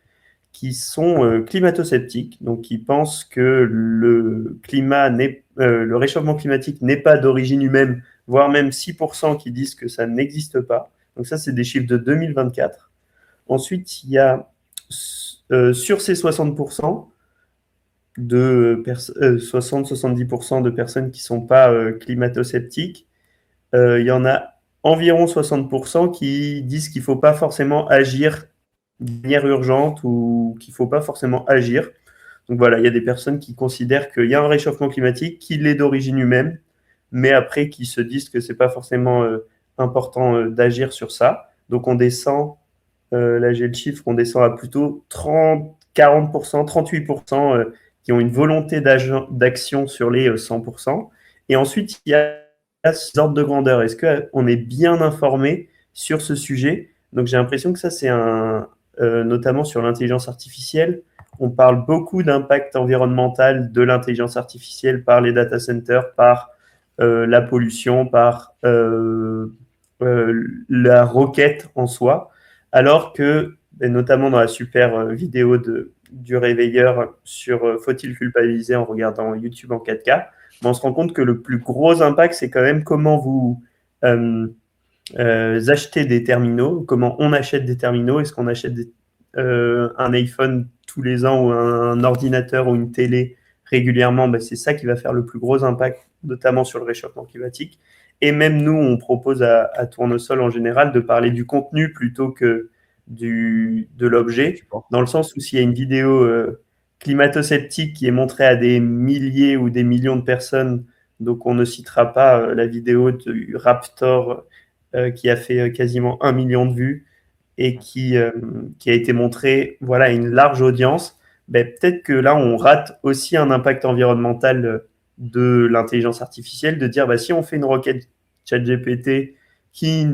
qui sont climato-sceptiques, donc qui pensent que le réchauffement climatique n'est pas d'origine humaine, voire même 6% qui disent que ça n'existe pas. Donc ça, c'est des chiffres de 2024. Ensuite, il y a sur ces 60%, 60-70% de personnes qui ne sont pas climato-sceptiques, il y en a environ 60% qui disent qu'il ne faut pas forcément agir de manière urgente ou qu'il ne faut pas forcément agir. Donc voilà, il y a des personnes qui considèrent qu'il y a un réchauffement climatique, qu'il est d'origine humaine, mais après qui se disent que ce n'est pas forcément important d'agir sur ça. Donc on descend, là j'ai le chiffre, on descend à plutôt 40%, 38% qui ont une volonté d'action sur les 100%. Et ensuite, il y a ces ordres de grandeur. Est-ce qu'on est bien informé sur ce sujet? Donc j'ai l'impression que ça, c'est notamment sur l'intelligence artificielle. On parle beaucoup d'impact environnemental de l'intelligence artificielle par les data centers, par la pollution, par la requête en soi, alors que, et notamment dans la super vidéo du réveilleur sur faut-il culpabiliser en regardant YouTube en 4K, on se rend compte que le plus gros impact, c'est quand même comment vous achetez des terminaux, comment on achète des terminaux, est-ce qu'on achète un iPhone tous les ans ou un ordinateur ou une télé régulièrement, c'est ça qui va faire le plus gros impact, notamment sur le réchauffement climatique. Et même nous, on propose à Tournesol en général de parler du contenu plutôt que de l'objet, dans le sens où s'il y a une vidéo climato-sceptique qui est montrée à des milliers ou des millions de personnes, donc on ne citera pas la vidéo du Raptor qui a fait quasiment 1 million de vues et qui a été montrée à une large audience, peut-être que là, on rate aussi un impact environnemental de l'intelligence artificielle, de dire si on fait une requête ChatGPT qui,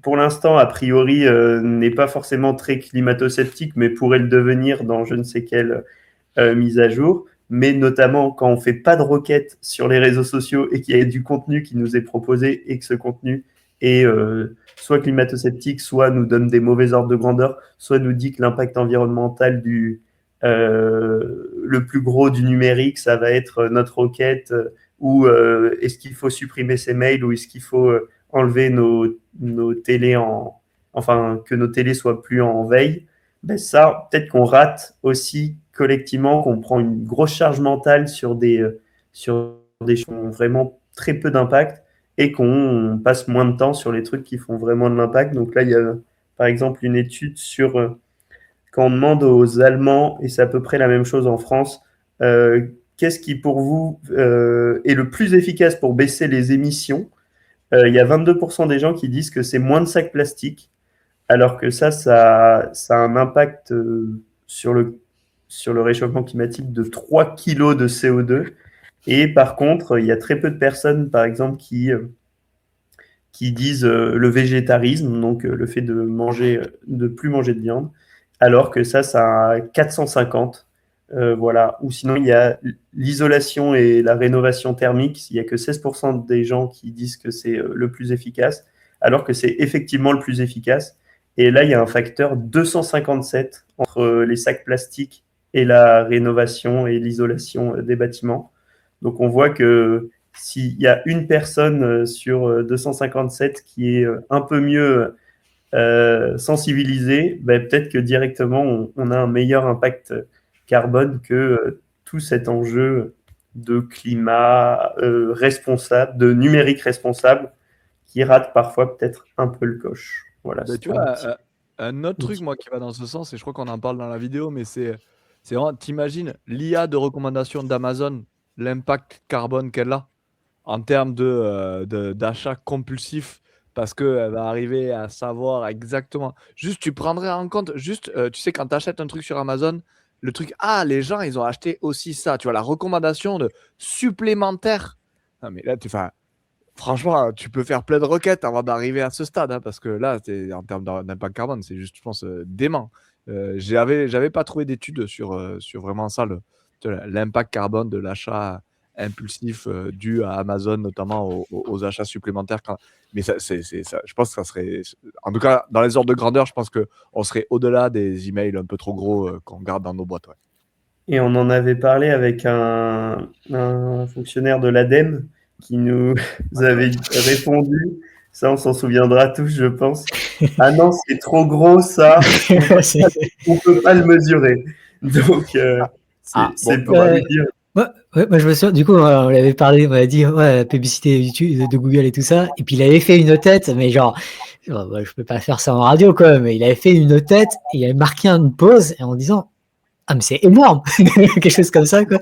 pour l'instant, a priori, n'est pas forcément très climato-sceptique, mais pourrait le devenir dans je ne sais quelle mise à jour, mais notamment quand on ne fait pas de requête sur les réseaux sociaux et qu'il y a du contenu qui nous est proposé et que ce contenu est soit climato-sceptique, soit nous donne des mauvais ordres de grandeur, soit nous dit que l'impact environnemental le plus gros du numérique, ça va être notre requête, ou est-ce qu'il faut supprimer ces mails, ou est-ce qu'il faut enlever nos télés que nos télés soient plus en veille, ça, peut-être qu'on rate aussi collectivement, qu'on prend une grosse charge mentale sur des choses qui ont vraiment très peu d'impact et qu'on passe moins de temps sur les trucs qui font vraiment de l'impact. Donc là, il y a par exemple une étude sur quand on demande aux Allemands, et c'est à peu près la même chose en France, qu'est-ce qui pour vous est le plus efficace pour baisser les émissions? Il y a 22% des gens qui disent que c'est moins de sacs plastiques, alors que ça a un impact sur le réchauffement climatique de 3 kg de CO2. Et par contre, il y a très peu de personnes, par exemple, qui disent le végétarisme, donc le fait de plus manger de viande, alors que ça a 450. Voilà. Ou sinon, il y a l'isolation et la rénovation thermique. Il n'y a que 16% des gens qui disent que c'est le plus efficace, alors que c'est effectivement le plus efficace. Et là, il y a un facteur 257 entre les sacs plastiques et la rénovation et l'isolation des bâtiments. Donc, on voit que s'il y a une personne sur 257 qui est un peu mieux sensibilisée, ben, peut-être que directement, on a un meilleur impact carbone que tout cet enjeu de climat responsable, de numérique responsable, qui rate parfois peut-être un peu le coche. Voilà, Bah, tu c'était un vois, petit... un autre truc, moi, qui va dans ce sens, et je crois qu'on en parle dans la vidéo, mais c'est vraiment, t'imagines l'IA de recommandation d'Amazon, l'impact carbone qu'elle a en termes d'achat compulsif, parce qu'elle va arriver à savoir exactement. Juste, tu prendrais en compte, juste, tu sais, quand tu achètes un truc sur Amazon, le truc, ah, les gens, ils ont acheté aussi ça. Tu vois, la recommandation de supplémentaire. Non, mais là, franchement, tu peux faire plein de requêtes avant d'arriver à ce stade, hein, parce que là, en termes d'impact carbone, c'est juste, je pense, dément. J'avais pas trouvé d'études sur vraiment ça, l'impact carbone de l'achat impulsif dû à Amazon, notamment aux achats supplémentaires. Mais ça, je pense que ça serait, en tout cas, dans les ordres de grandeur, je pense qu'on serait au-delà des emails un peu trop gros qu'on garde dans nos boîtes. Ouais. Et on en avait parlé avec un fonctionnaire de l'ADEME qui nous avait répondu, ça on s'en souviendra tous je pense, ah non c'est trop gros ça, on peut pas le mesurer. Donc c'est pour vous dire. Ouais, je me souviens, du coup, on l'avait parlé, on m'avait dit, ouais, la publicité YouTube, de Google et tout ça, et puis il avait fait une tête, mais genre, je peux pas faire ça en radio, quoi, mais il avait fait une tête, et il avait marqué une pause, et en disant, ah, mais c'est énorme! Quelque chose comme ça, quoi.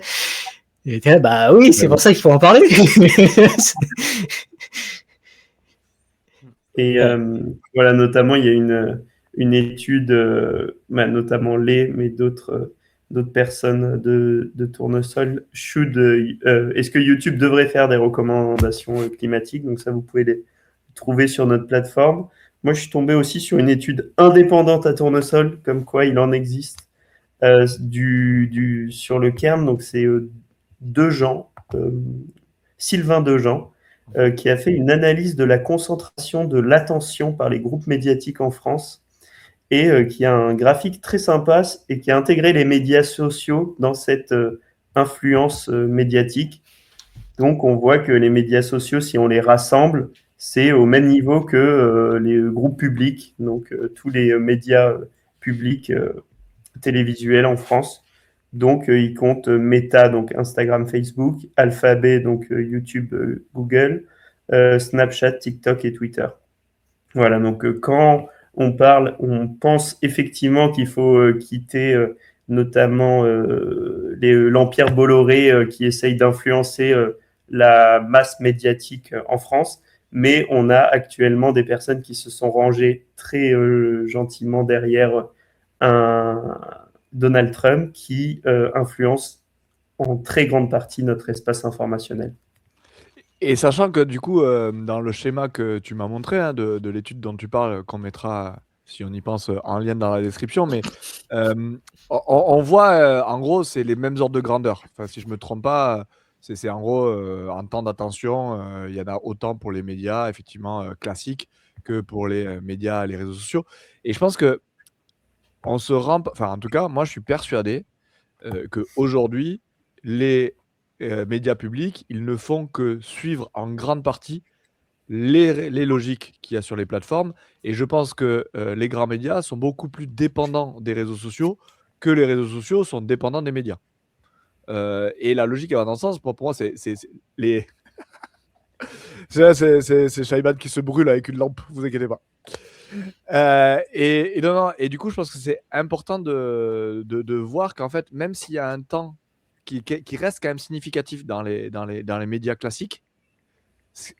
Et était là, bah oui, c'est pour ça qu'il faut en parler! Et voilà, notamment, il y a une étude, notamment mais d'autres personnes de Tournesol. Est-ce que YouTube devrait faire des recommandations climatiques? Donc ça, vous pouvez les trouver sur notre plateforme. Moi, je suis tombé aussi sur une étude indépendante à Tournesol, comme quoi il en existe sur le Cairn. Donc c'est Sylvain Dejean, qui a fait une analyse de la concentration de l'attention par les groupes médiatiques en France et qui a un graphique très sympa et qui a intégré les médias sociaux dans cette influence médiatique. Donc on voit que les médias sociaux, si on les rassemble, c'est au même niveau que les groupes publics, donc tous les médias publics télévisuels en France. Donc, ils comptent Meta, donc Instagram, Facebook, Alphabet, donc YouTube, Google, Snapchat, TikTok et Twitter. Voilà, donc quand on pense effectivement qu'il faut quitter notamment l'Empire Bolloré qui essaye d'influencer la masse médiatique en France, mais on a actuellement des personnes qui se sont rangées très gentiment derrière un Donald Trump qui influence en très grande partie notre espace informationnel. Et sachant que du coup, dans le schéma que tu m'as montré, hein, de l'étude dont tu parles, qu'on mettra, si on y pense, en lien dans la description, mais on voit, en gros, c'est les mêmes ordres de grandeur. Enfin, si je ne me trompe pas, c'est en gros, en temps d'attention, il y en a autant pour les médias, effectivement, classiques, que pour les médias, les réseaux sociaux. Et je pense que on se rend, enfin, en tout cas, moi, je suis persuadé qu'aujourd'hui, les médias publics, ils ne font que suivre en grande partie les logiques qu'il y a sur les plateformes. Et je pense que les grands médias sont beaucoup plus dépendants des réseaux sociaux que les réseaux sociaux sont dépendants des médias. Et la logique, elle va dans ce sens. Pour moi, c'est les... c'est Shaiban qui se brûle avec une lampe, vous inquiétez pas. Et du coup, je pense que c'est important de voir qu'en fait, même s'il y a un temps qui reste quand même significatif dans les médias classiques,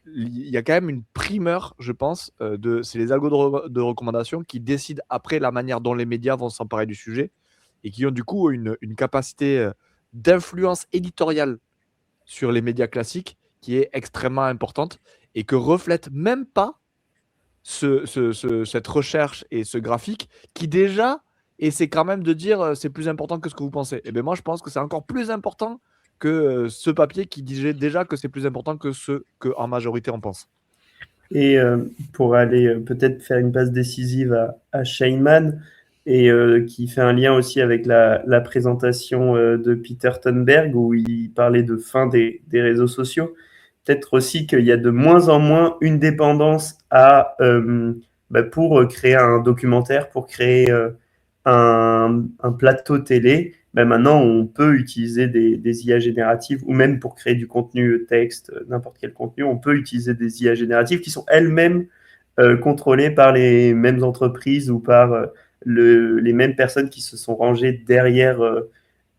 il y a quand même une primeur, je pense, c'est les algos de recommandation qui décident après la manière dont les médias vont s'emparer du sujet et qui ont du coup une capacité d'influence éditoriale sur les médias classiques qui est extrêmement importante et que reflète même pas cette recherche et ce graphique qui déjà essaie quand même de dire c'est plus important que ce que vous pensez. Et bien moi je pense que c'est encore plus important que ce papier qui disait déjà que c'est plus important que ce qu'en majorité on pense. Et pour aller peut-être faire une passe décisive à Sheinman, et qui fait un lien aussi avec la présentation de Peter Thunberg, où il parlait de fin des réseaux sociaux. Peut-être aussi qu'il y a de moins en moins une dépendance pour créer un documentaire, pour créer un plateau télé. Maintenant, on peut utiliser des IA génératives, ou même pour créer du contenu texte, n'importe quel contenu, on peut utiliser des IA génératives qui sont elles-mêmes contrôlées par les mêmes entreprises ou par les mêmes personnes qui se sont rangées derrière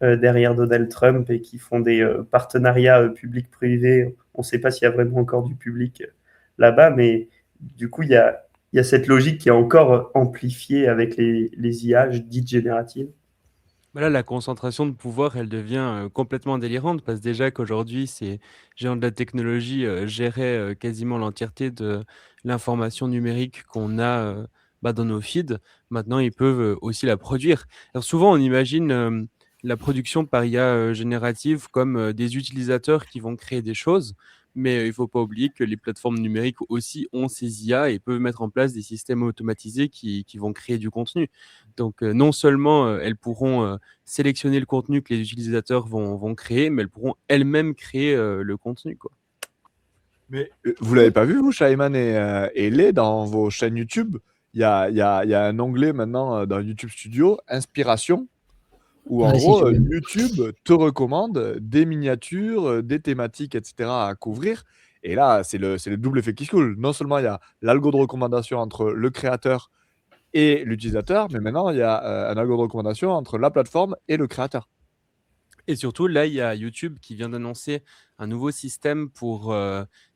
Donald Trump et qui font des partenariats public-privé. On ne sait pas s'il y a vraiment encore du public là-bas, mais du coup, il y a cette logique qui est encore amplifiée avec les IA dites génératives. Là, la concentration de pouvoir, elle devient complètement délirante parce déjà qu'aujourd'hui, ces géants de la technologie géraient quasiment l'entièreté de l'information numérique qu'on a dans nos feeds. Maintenant, ils peuvent aussi la produire. Alors souvent, on imagine la production par IA générative comme des utilisateurs qui vont créer des choses, mais il ne faut pas oublier que les plateformes numériques aussi ont ces IA et peuvent mettre en place des systèmes automatisés qui vont créer du contenu. Donc, non seulement elles pourront sélectionner le contenu que les utilisateurs vont créer, mais elles pourront elles-mêmes créer le contenu, quoi. Mais vous l'avez pas vu, vous, Shaiman et Lé, dans vos chaînes YouTube, il y a un onglet maintenant dans YouTube Studio, Inspiration, où en gros, YouTube te recommande des miniatures, des thématiques, etc. à couvrir. Et là, c'est le double effet qui se coule. Non seulement il y a l'algo de recommandation entre le créateur et l'utilisateur, mais maintenant, il y a un algo de recommandation entre la plateforme et le créateur. Et surtout, là, il y a YouTube qui vient d'annoncer un nouveau système pour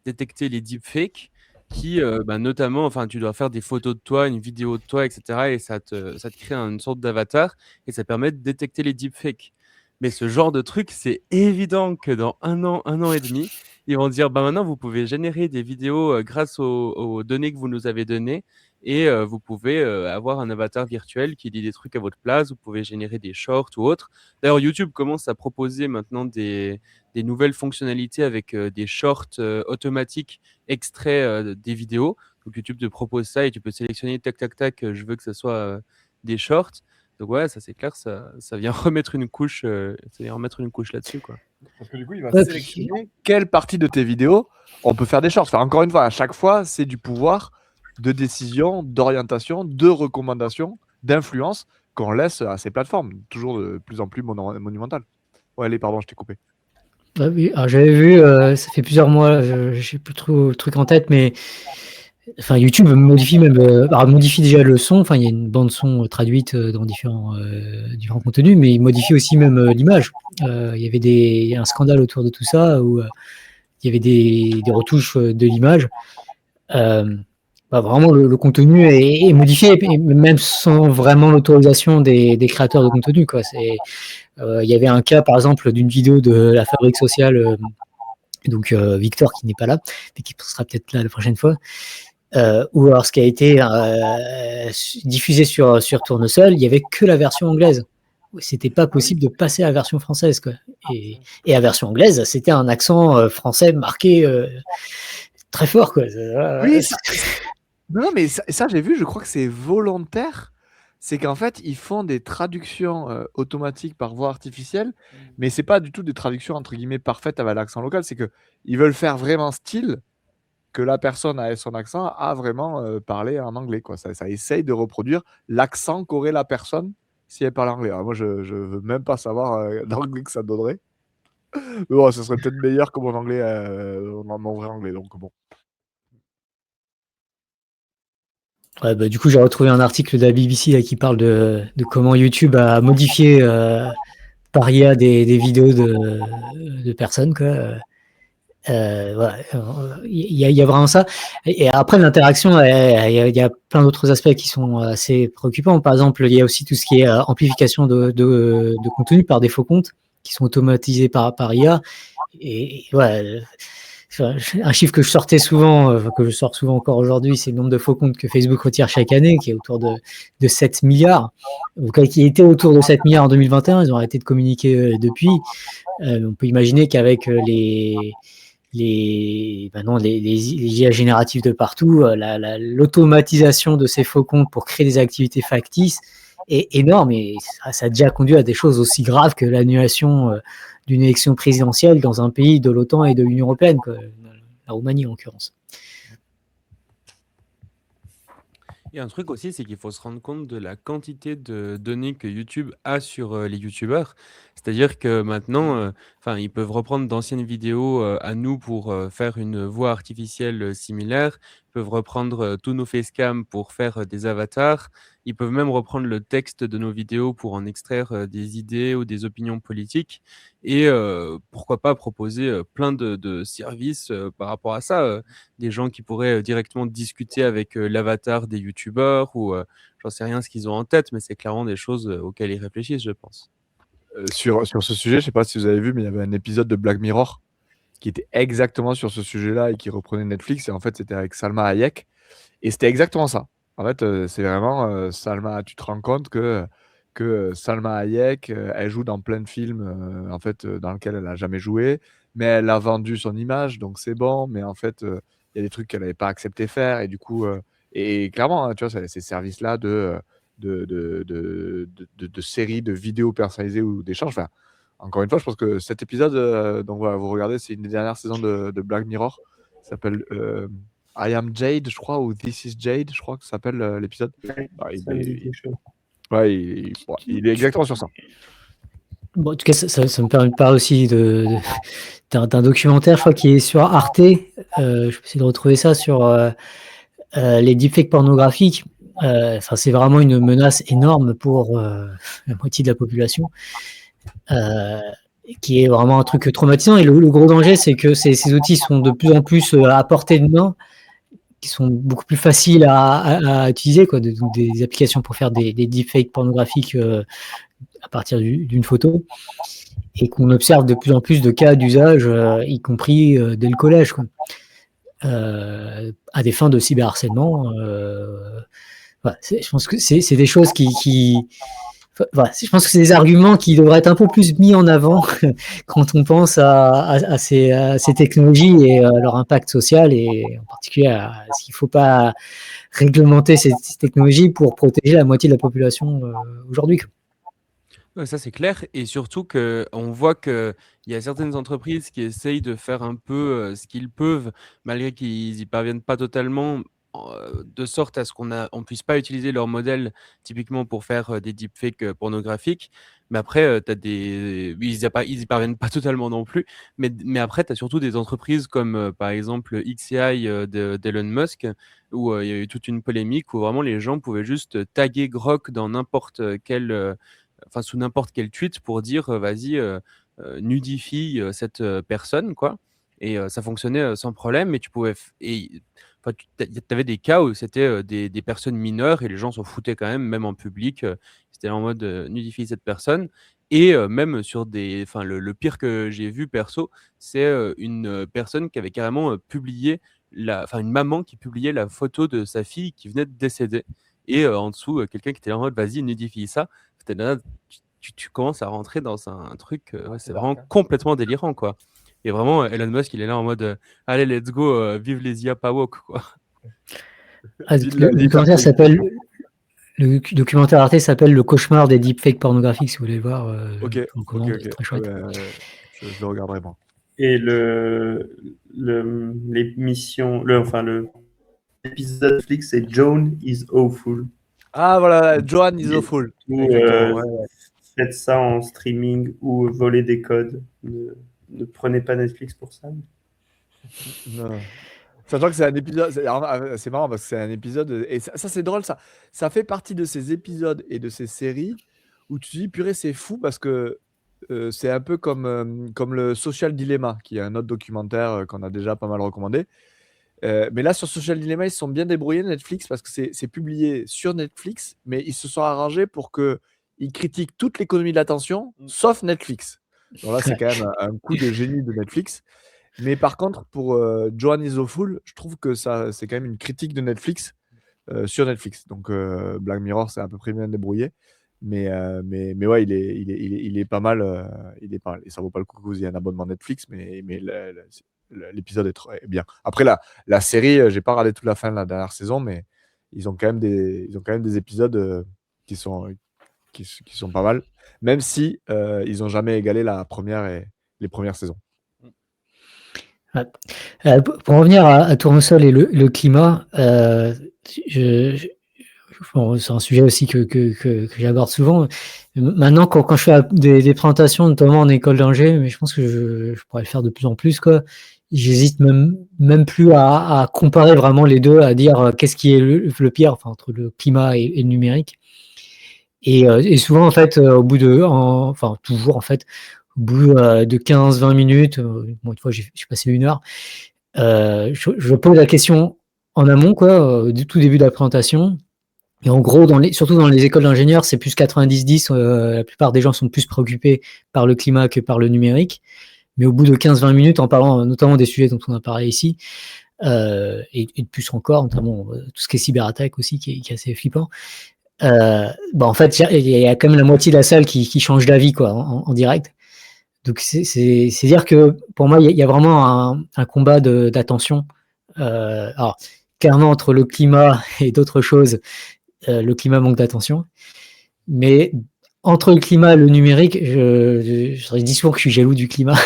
détecter les deepfakes qui, notamment, tu dois faire des photos de toi, une vidéo de toi, etc. Et ça te crée une sorte d'avatar et ça permet de détecter les deepfakes. Mais ce genre de truc, c'est évident que dans un an et demi, ils vont dire, maintenant, vous pouvez générer des vidéos grâce aux données que vous nous avez données et vous pouvez avoir un avatar virtuel qui dit des trucs à votre place, vous pouvez générer des shorts ou autres. D'ailleurs, YouTube commence à proposer maintenant des nouvelles fonctionnalités avec des shorts automatiques extraits des vidéos. Donc YouTube te propose ça et tu peux sélectionner tac, tac, tac, je veux que ce soit des shorts. Donc ouais, ça c'est clair, ça vient remettre une couche, là-dessus, quoi. Parce que du coup, il va sélectionner quelle partie de tes vidéos on peut faire des shorts. Enfin, encore une fois, à chaque fois, c'est du pouvoir de décision, d'orientation, de recommandation, d'influence qu'on laisse à ces plateformes, toujours de plus en plus monumentales. Ouais, allez, pardon, je t'ai coupé. Oui, alors j'avais vu, ça fait plusieurs mois, j'ai plus trop le truc en tête, mais YouTube modifie déjà le son. Il y a une bande son traduite dans différents contenus, mais il modifie aussi même l'image. Il y avait un scandale autour de tout ça où il y avait des retouches de l'image. Vraiment, le contenu est modifié, même sans vraiment l'autorisation des créateurs de contenu, quoi. Il y avait un cas, par exemple, d'une vidéo de la Fabrique Sociale, donc Victor qui n'est pas là, mais qui sera peut-être là la prochaine fois, où alors ce qui a été diffusé sur Tournesol, il n'y avait que la version anglaise. C'était pas possible de passer à la version française, quoi. Et la version anglaise, c'était un accent français marqué très fort, quoi. Oui, non, mais ça j'ai vu, je crois que c'est volontaire. C'est qu'en fait, ils font des traductions automatiques par voie artificielle, mais c'est pas du tout des traductions entre guillemets parfaites avec l'accent local. C'est que ils veulent faire vraiment style que la personne avec son accent a vraiment parlé en anglais, quoi. Ça essaye de reproduire l'accent qu'aurait la personne si elle parle anglais. Alors moi, je veux même pas savoir l'anglais que ça donnerait. Mais bon, ce serait peut-être meilleur que mon anglais, mon vrai anglais. Donc bon. Ouais, du coup, j'ai retrouvé un article de la BBC là, qui parle de comment YouTube a modifié par IA des vidéos de personnes, quoi. Voilà, il y a vraiment ça. Et après, l'interaction, il y a plein d'autres aspects qui sont assez préoccupants. Par exemple, il y a aussi tout ce qui est amplification de contenu par des faux comptes qui sont automatisés par IA. Et voilà. Un chiffre que je sortais souvent, que je sors souvent encore aujourd'hui, c'est le nombre de faux comptes que Facebook retire chaque année, qui est autour de 7 milliards. Donc, qui était autour de 7 milliards en 2021, ils ont arrêté de communiquer depuis. On peut imaginer qu'avec maintenant les IA génératives de partout, l'automatisation de ces faux comptes pour créer des activités factices est énorme, et ça a déjà conduit à des choses aussi graves que l'annulation d'une élection présidentielle dans un pays de l'OTAN et de l'Union européenne, quoi, la Roumanie en l'occurrence. Il y a un truc aussi, c'est qu'il faut se rendre compte de la quantité de données que YouTube a sur les YouTubeurs. C'est-à-dire que maintenant, ils peuvent reprendre d'anciennes vidéos à nous pour faire une voix artificielle similaire. Ils peuvent reprendre tous nos facecams pour faire des avatars. Ils peuvent même reprendre le texte de nos vidéos pour en extraire des idées ou des opinions politiques. Et pourquoi pas proposer plein de services par rapport à ça. Des gens qui pourraient directement discuter avec l'avatar des youtubeurs ou j'en sais rien ce qu'ils ont en tête, mais c'est clairement des choses auxquelles ils réfléchissent, je pense. Sur ce sujet, je sais pas si vous avez vu, mais il y avait un épisode de Black Mirror qui était exactement sur ce sujet-là et qui reprenait Netflix. Et en fait, c'était avec Salma Hayek. Et c'était exactement ça. En fait, c'est vraiment Salma. Tu te rends compte que Salma Hayek, elle joue dans plein de films en fait, dans lesquels elle n'a jamais joué, mais elle a vendu son image, donc c'est bon. Mais en fait, il y a des trucs qu'elle n'avait pas accepté faire. Et du coup, et clairement, hein, tu vois, ces services-là de séries, de vidéos personnalisées ou d'échanges. Enfin, encore une fois, je pense que cet épisode, donc voilà, vous regardez, c'est une des dernières saisons de Black Mirror. Ça s'appelle I Am Jade, je crois, ou This is Jade, je crois que ça s'appelle l'épisode. Ouais, Ah, ça me dit quelque chose. ouais, il est exactement sur ça. Bon, en tout cas, ça me permet de parler aussi d'un documentaire, je crois, qui est sur Arte. Je vais essayer de retrouver ça sur les deepfakes pornographiques. C'est vraiment une menace énorme pour la moitié de la population, qui est vraiment un truc traumatisant. Et le gros danger, c'est que ces outils sont de plus en plus à portée de main, qui sont beaucoup plus faciles à utiliser, quoi, donc des applications pour faire des deepfakes pornographiques à partir d'une photo, et qu'on observe de plus en plus de cas d'usage, y compris dès le collège, quoi, à des fins de cyberharcèlement. Voilà, je pense que c'est des choses voilà, je pense que c'est des arguments qui devraient être un peu plus mis en avant quand on pense à ces technologies et à leur impact social, et en particulier à ce qu'il ne faut pas réglementer ces technologies pour protéger la moitié de la population aujourd'hui. Ouais, ça c'est clair, et surtout qu'on voit qu'il y a certaines entreprises qui essayent de faire un peu ce qu'ils peuvent, malgré qu'ils n'y parviennent pas totalement, de sorte à ce qu'on ne puisse pas utiliser leur modèle typiquement pour faire des deepfakes pornographiques. Mais après, oui, ils y parviennent pas totalement non plus. Mais après, tu as surtout des entreprises comme par exemple XAI d'Elon Musk, où il y a eu toute une polémique où vraiment les gens pouvaient juste taguer Grok dans n'importe quel sous n'importe quel tweet pour dire vas-y, nudifie cette personne, quoi. Et ça fonctionnait sans problème, mais tu pouvais. Tu avais des cas où c'était des personnes mineures et les gens s'en foutaient quand même en public. C'était en mode nudifie cette personne. Et même sur le pire que j'ai vu perso, c'est une personne qui avait carrément publié, une maman qui publiait la photo de sa fille qui venait de décéder. Et en dessous, quelqu'un qui était en mode vas-y, nudifie ça. Là, tu commences à rentrer dans un truc, c'est vraiment complètement délirant, quoi. Et vraiment, Elon Musk, il est là en mode allez, let's go, vive les IA pas woke, quoi. Le documentaire Arte s'appelle Le cauchemar des deepfakes pornographiques, si vous voulez le voir. Ok. C'est très chouette. Je le regarderai, moi. Et l'émission, l'épisode Netflix, c'est Joan is Awful. Ah voilà, Joan is Awful. Faites ça en streaming ou volez des codes. Ne prenez pas Netflix pour ça. Non. Sachant que c'est un épisode, c'est marrant parce que c'est un épisode, et ça c'est drôle, ça fait partie de ces épisodes et de ces séries où tu te dis purée, c'est fou parce que c'est un peu comme le Social Dilemma, qui est un autre documentaire qu'on a déjà pas mal recommandé. Mais là, sur Social Dilemma, ils se sont bien débrouillés, Netflix, parce que c'est publié sur Netflix, mais ils se sont arrangés pour qu'ils critiquent toute l'économie de l'attention, sauf Netflix. Donc là, c'est quand même un coup de génie de Netflix. Mais par contre, pour Joan is Awful, je trouve que c'est quand même une critique de Netflix sur Netflix. Donc Black Mirror, c'est à peu près bien débrouillé. Mais ouais, il est pas mal. Il est pas mal. Et ça vaut pas le coup que vous ayez un abonnement Netflix, mais l'épisode est bien. Après, la série, j'ai pas regardé toute la fin de la dernière saison, mais ils ont quand même des épisodes qui sont pas mal, même si ils n'ont jamais égalé les premières saisons. Pour revenir à Tournesol et le climat, bon, c'est un sujet aussi que j'aborde souvent. Maintenant, quand je fais des présentations, notamment en école d'ingé, mais je pense que je pourrais le faire de plus en plus, quoi. J'hésite même plus à comparer vraiment les deux, à dire qu'est-ce qui est le pire, enfin, entre le climat et le numérique. Et souvent, en fait, enfin, toujours, en fait, au bout de 15-20 minutes, bon, une fois, j'ai passé 1 heure, je pose la question en amont, quoi, du tout début de la présentation. Et en gros, surtout dans les écoles d'ingénieurs, c'est plus 90-10. La plupart des gens sont plus préoccupés par le climat que par le numérique. Mais au bout de 15-20 minutes, en parlant notamment des sujets dont on a parlé ici, et de plus encore, notamment tout ce qui est cyberattaque aussi, qui est assez flippant, en fait, il y a quand même la moitié de la salle qui change d'avis, quoi, en direct. Donc, c'est dire que pour moi, il y a vraiment un combat d'attention. Alors, clairement, entre le climat et d'autres choses, le climat manque d'attention. Mais entre le climat et le numérique, je dis souvent que je suis jaloux du climat.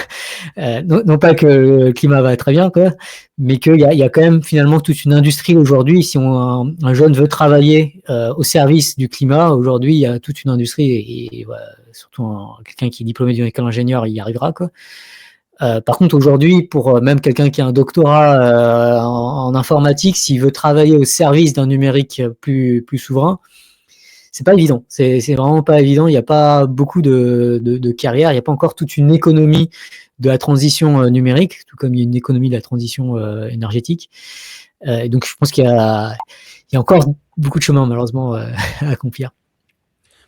Non pas que le climat va très bien, quoi, mais qu'il y a quand même finalement toute une industrie aujourd'hui. Si un jeune veut travailler au service du climat, aujourd'hui, il y a toute une industrie, et voilà, surtout quelqu'un qui est diplômé d'une école d'ingénieur, il y arrivera, quoi. Par contre, aujourd'hui, pour même quelqu'un qui a un doctorat en informatique, s'il veut travailler au service d'un numérique plus souverain, c'est pas évident. C'est vraiment pas évident. Il n'y a pas beaucoup de carrières. Il n'y a pas encore toute une économie de la transition numérique, tout comme il y a une économie de la transition énergétique. Donc, je pense qu'il y a encore beaucoup de chemin, malheureusement, à accomplir.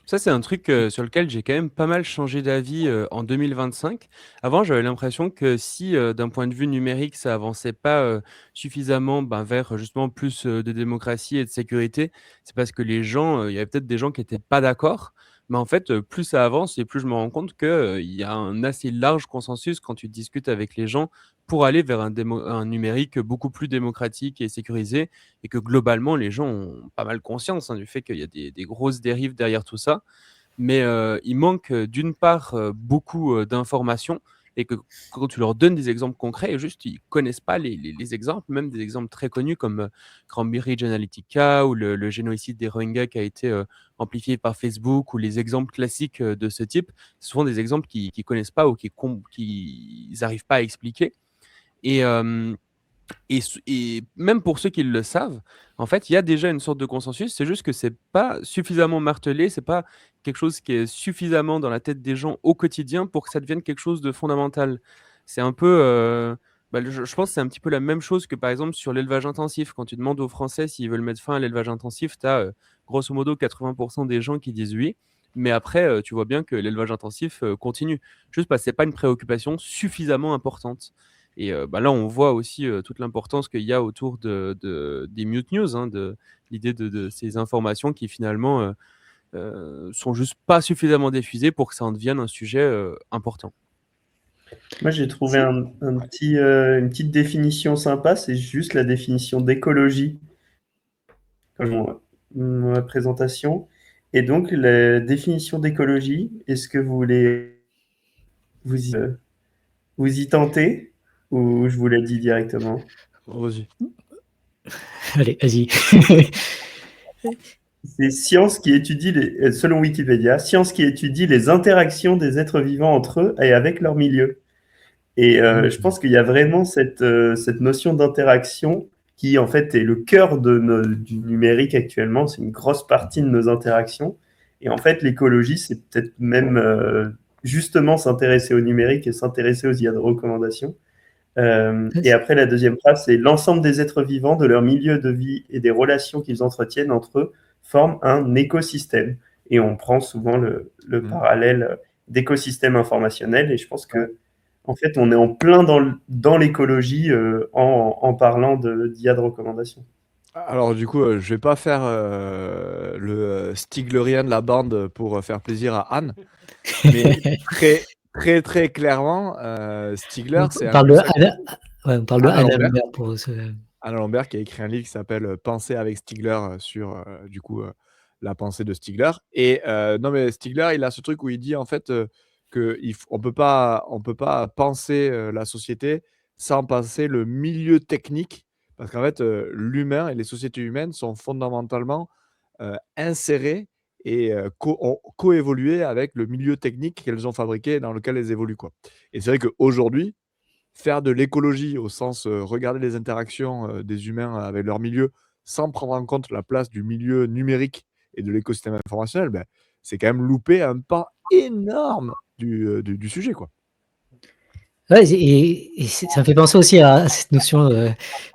Ça, c'est un truc sur lequel j'ai quand même pas mal changé d'avis en 2025. Avant, j'avais l'impression que si, d'un point de vue numérique, ça avançait pas suffisamment vers justement plus de démocratie et de sécurité, c'est parce que les gens, il y avait peut-être des gens qui n'étaient pas d'accord. Mais en fait, plus ça avance et plus je me rends compte qu'il y a un assez large consensus quand tu discutes avec les gens pour aller vers un numérique beaucoup plus démocratique et sécurisé, et que globalement, les gens ont pas mal conscience du fait qu'il y a des grosses dérives derrière tout ça. Mais il manque d'une part beaucoup d'informations, et que quand tu leur donnes des exemples concrets, juste ils connaissent pas les exemples, même des exemples très connus comme Cambridge Analytica ou le génocide des Rohingyas qui a été amplifié par Facebook, ou les exemples classiques de ce type. Ce sont des exemples qu'ils connaissent pas ou qu'ils n'arrivent pas à expliquer. Et même pour ceux qui le savent, en fait, il y a déjà une sorte de consensus. C'est juste que c'est pas suffisamment martelé, c'est pas quelque chose qui est suffisamment dans la tête des gens au quotidien pour que ça devienne quelque chose de fondamental. C'est un peu, je pense que c'est un petit peu la même chose que par exemple sur l'élevage intensif. Quand tu demandes aux Français s'ils veulent mettre fin à l'élevage intensif, tu as grosso modo 80% des gens qui disent oui. Mais après, tu vois bien que l'élevage intensif continue. Juste parce que c'est pas une préoccupation suffisamment importante. Et là, on voit aussi toute l'importance qu'il y a autour des mute news, de l'idée de ces informations qui finalement sont juste pas suffisamment diffusées pour que ça en devienne un sujet important. Moi, j'ai trouvé une petite définition sympa, c'est juste la définition d'écologie dans ma présentation. Et donc, la définition d'écologie, est-ce que vous voulez vous y tenter, ou je vous l'ai dit directement? Vas-y. Allez, vas-y. C'est science qui étudie, selon Wikipédia, science qui étudie les interactions des êtres vivants entre eux et avec leur milieu. Et je pense qu'il y a vraiment cette notion d'interaction qui, en fait, est le cœur du numérique actuellement. C'est une grosse partie de nos interactions. Et en fait, l'écologie, c'est peut-être même justement s'intéresser au numérique et s'intéresser aux IA de recommandation. Et après, la deuxième phrase, c'est l'ensemble des êtres vivants, de leur milieu de vie et des relations qu'ils entretiennent entre eux forment un écosystème. Et on prend souvent le parallèle d'écosystème informationnel. Et je pense que en fait, on est en plein dans l'écologie en parlant d'IA de recommandation. Alors du coup, je vais pas faire le Stiglerien de la bande pour faire plaisir à Anne, mais très très très clairement, Stigler, c'est un Parle de Ouais, on parle de Anna Anna Lambert. Lambert pour ce. Anna Lambert qui a écrit un livre qui s'appelle Penser avec Stigler sur du coup la pensée de Stigler. Et non mais Stigler, il a ce truc où il dit en fait on peut pas penser la société sans penser le milieu technique parce qu'en fait l'humain et les sociétés humaines sont fondamentalement insérées et ont coévolué avec le milieu technique qu'elles ont fabriqué et dans lequel elles évoluent quoi. Et c'est vrai qu'aujourd'hui faire de l'écologie au sens regarder les interactions des humains avec leur milieu sans prendre en compte la place du milieu numérique et de l'écosystème informationnel, ben, c'est quand même louper un pan énorme du sujet. Quoi. Ouais, ça me fait penser aussi à cette notion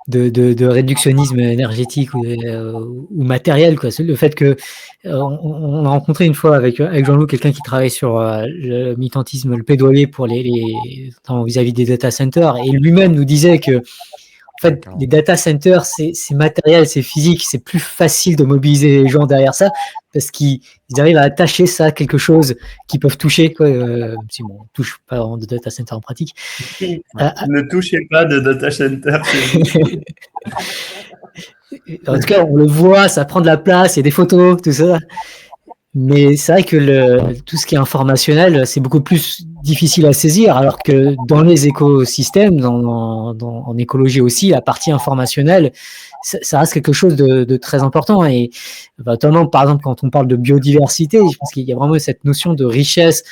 de réductionnisme énergétique ou matériel, quoi. Le fait que on a rencontré une fois avec Jean-Loup quelqu'un qui travaille sur le militantisme, le plaidoyer pour vis-à-vis des data centers, et lui-même nous disait que en fait, les data centers, c'est matériel, c'est physique, c'est plus facile de mobiliser les gens derrière ça parce qu'ils arrivent à attacher ça à quelque chose qu'ils peuvent toucher. Quoi, si on ne touche pas vraiment de data center en pratique. Ne touchez pas de data center. En tout cas, on le voit, ça prend de la place, il y a des photos, tout ça. Mais c'est vrai que tout ce qui est informationnel, c'est beaucoup plus difficile à saisir, alors que dans les écosystèmes, en écologie aussi, la partie informationnelle, ça reste quelque chose de très important. Et notamment, par exemple, quand on parle de biodiversité, je pense qu'il y a vraiment cette notion de richesse,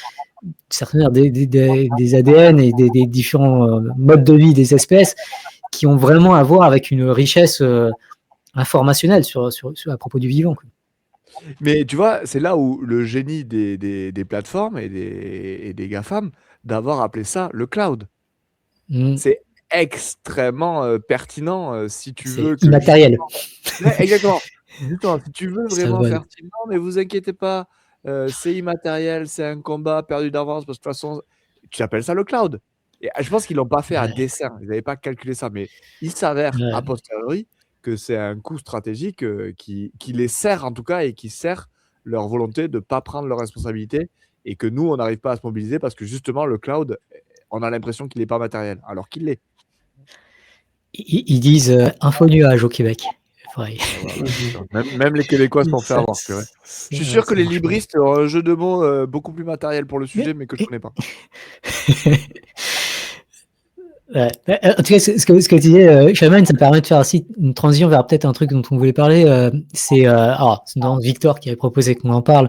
certainement des ADN et des différents modes de vie des espèces qui ont vraiment à voir avec une richesse informationnelle à propos du vivant, quoi. Mais tu vois, c'est là où le génie des plateformes et des GAFAM d'avoir appelé ça le cloud. C'est extrêmement pertinent si tu veux. C'est immatériel. Ouais, exactement. Si tu veux vraiment faire non, mais vous inquiétez pas, c'est immatériel, c'est un combat perdu d'avance parce que de toute façon, tu appelles ça le cloud. Et je pense qu'ils l'ont pas fait à dessein, ils n'avaient pas calculé ça, mais il s'avère a posteriori que c'est un coup stratégique qui les sert en tout cas et qui sert leur volonté de ne pas prendre leurs responsabilités et que nous, on n'arrive pas à se mobiliser parce que justement, le cloud, on a l'impression qu'il n'est pas matériel, alors qu'il l'est. Ils disent info-nuage au Québec. Ouais. Même les Québécois se sont fait avoir. Je suis sûr que les libristes ont un jeu de mots beaucoup plus matériel pour le sujet, mais que je ne connais pas. Ouais. En tout cas, ce que tu disais, Shaman, ça me permet de faire aussi une transition vers peut-être un truc dont on voulait parler. C'est Victor qui avait proposé qu'on en parle,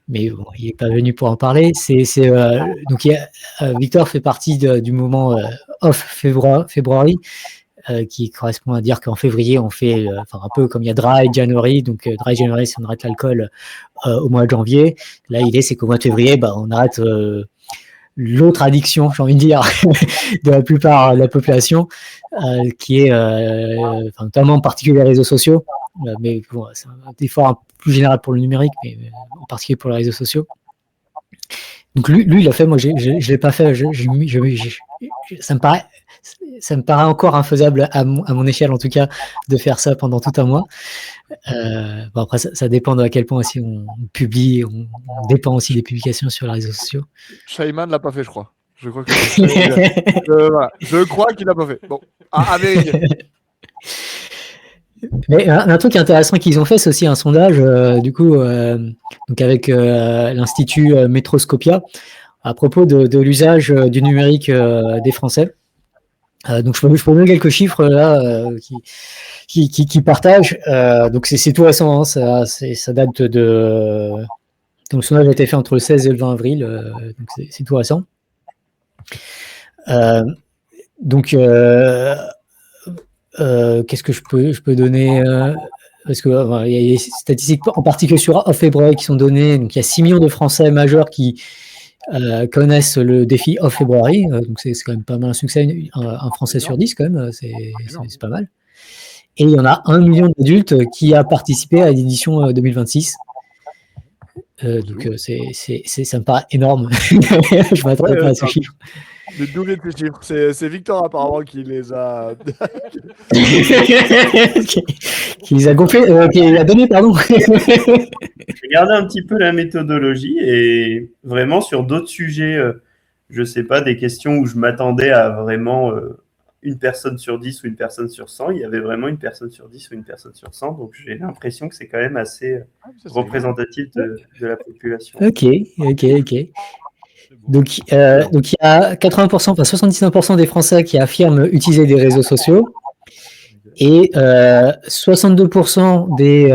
mais bon, il n'est pas venu pour en parler. Donc Victor fait partie du mouvement Off February, qui correspond à dire qu'en février, on fait un peu comme il y a Dry January. Donc Dry January, c'est on arrête l'alcool au mois de janvier. Là, l'idée, c'est qu'au mois de février, on arrête l'autre addiction, j'ai envie de dire, de la plupart de la population, qui est notamment en particulier les réseaux sociaux, mais bon, c'est un effort un peu plus général pour le numérique, mais en particulier pour les réseaux sociaux. Donc lui il l'a fait, moi je l'ai pas fait, ça me paraît encore infaisable à mon échelle en tout cas de faire ça pendant tout un mois. Après ça dépend de à quel point aussi on publie, on dépend aussi des publications sur les réseaux sociaux. Shaiman l'a pas fait, je crois. Je crois que voilà. Je crois qu'il l'a pas fait. Bon, à vérifier. Mais un truc intéressant qu'ils ont fait, c'est aussi un sondage, donc avec l'Institut Metroscopia, à propos de l'usage du numérique des Français. Donc je peux donner quelques chiffres là qui partagent. Donc c'est tout récent, hein, ça date de. Donc le sondage a été fait entre le 16 et le 20 avril, donc c'est tout récent. Qu'est-ce que je peux donner parce que il y a des statistiques en particulier sur Off February qui sont données. Donc il y a 6 millions de Français majeurs qui connaissent le défi Off February. Donc c'est quand même pas mal un succès. Un Français sur 10 quand même, c'est pas mal. Et il y en a 1 million d'adultes qui a participé à l'édition 2026. Donc ça me paraît énorme. Je m'attendais pas à ce chiffre. Le doublé de ces chiffres. C'est Victor apparemment qui les a. qui les a gonflés, qui les a donnés, pardon. J'ai regardé un petit peu la méthodologie et vraiment sur d'autres sujets, je sais pas, des questions où je m'attendais à vraiment une personne sur 10 ou une personne sur 100, il y avait vraiment une personne sur 10 ou une personne sur 100. Donc j'ai l'impression que c'est quand même assez représentatif de la population. Ok. Donc il y a 80%, enfin 79% des Français qui affirment utiliser des réseaux sociaux et 62% des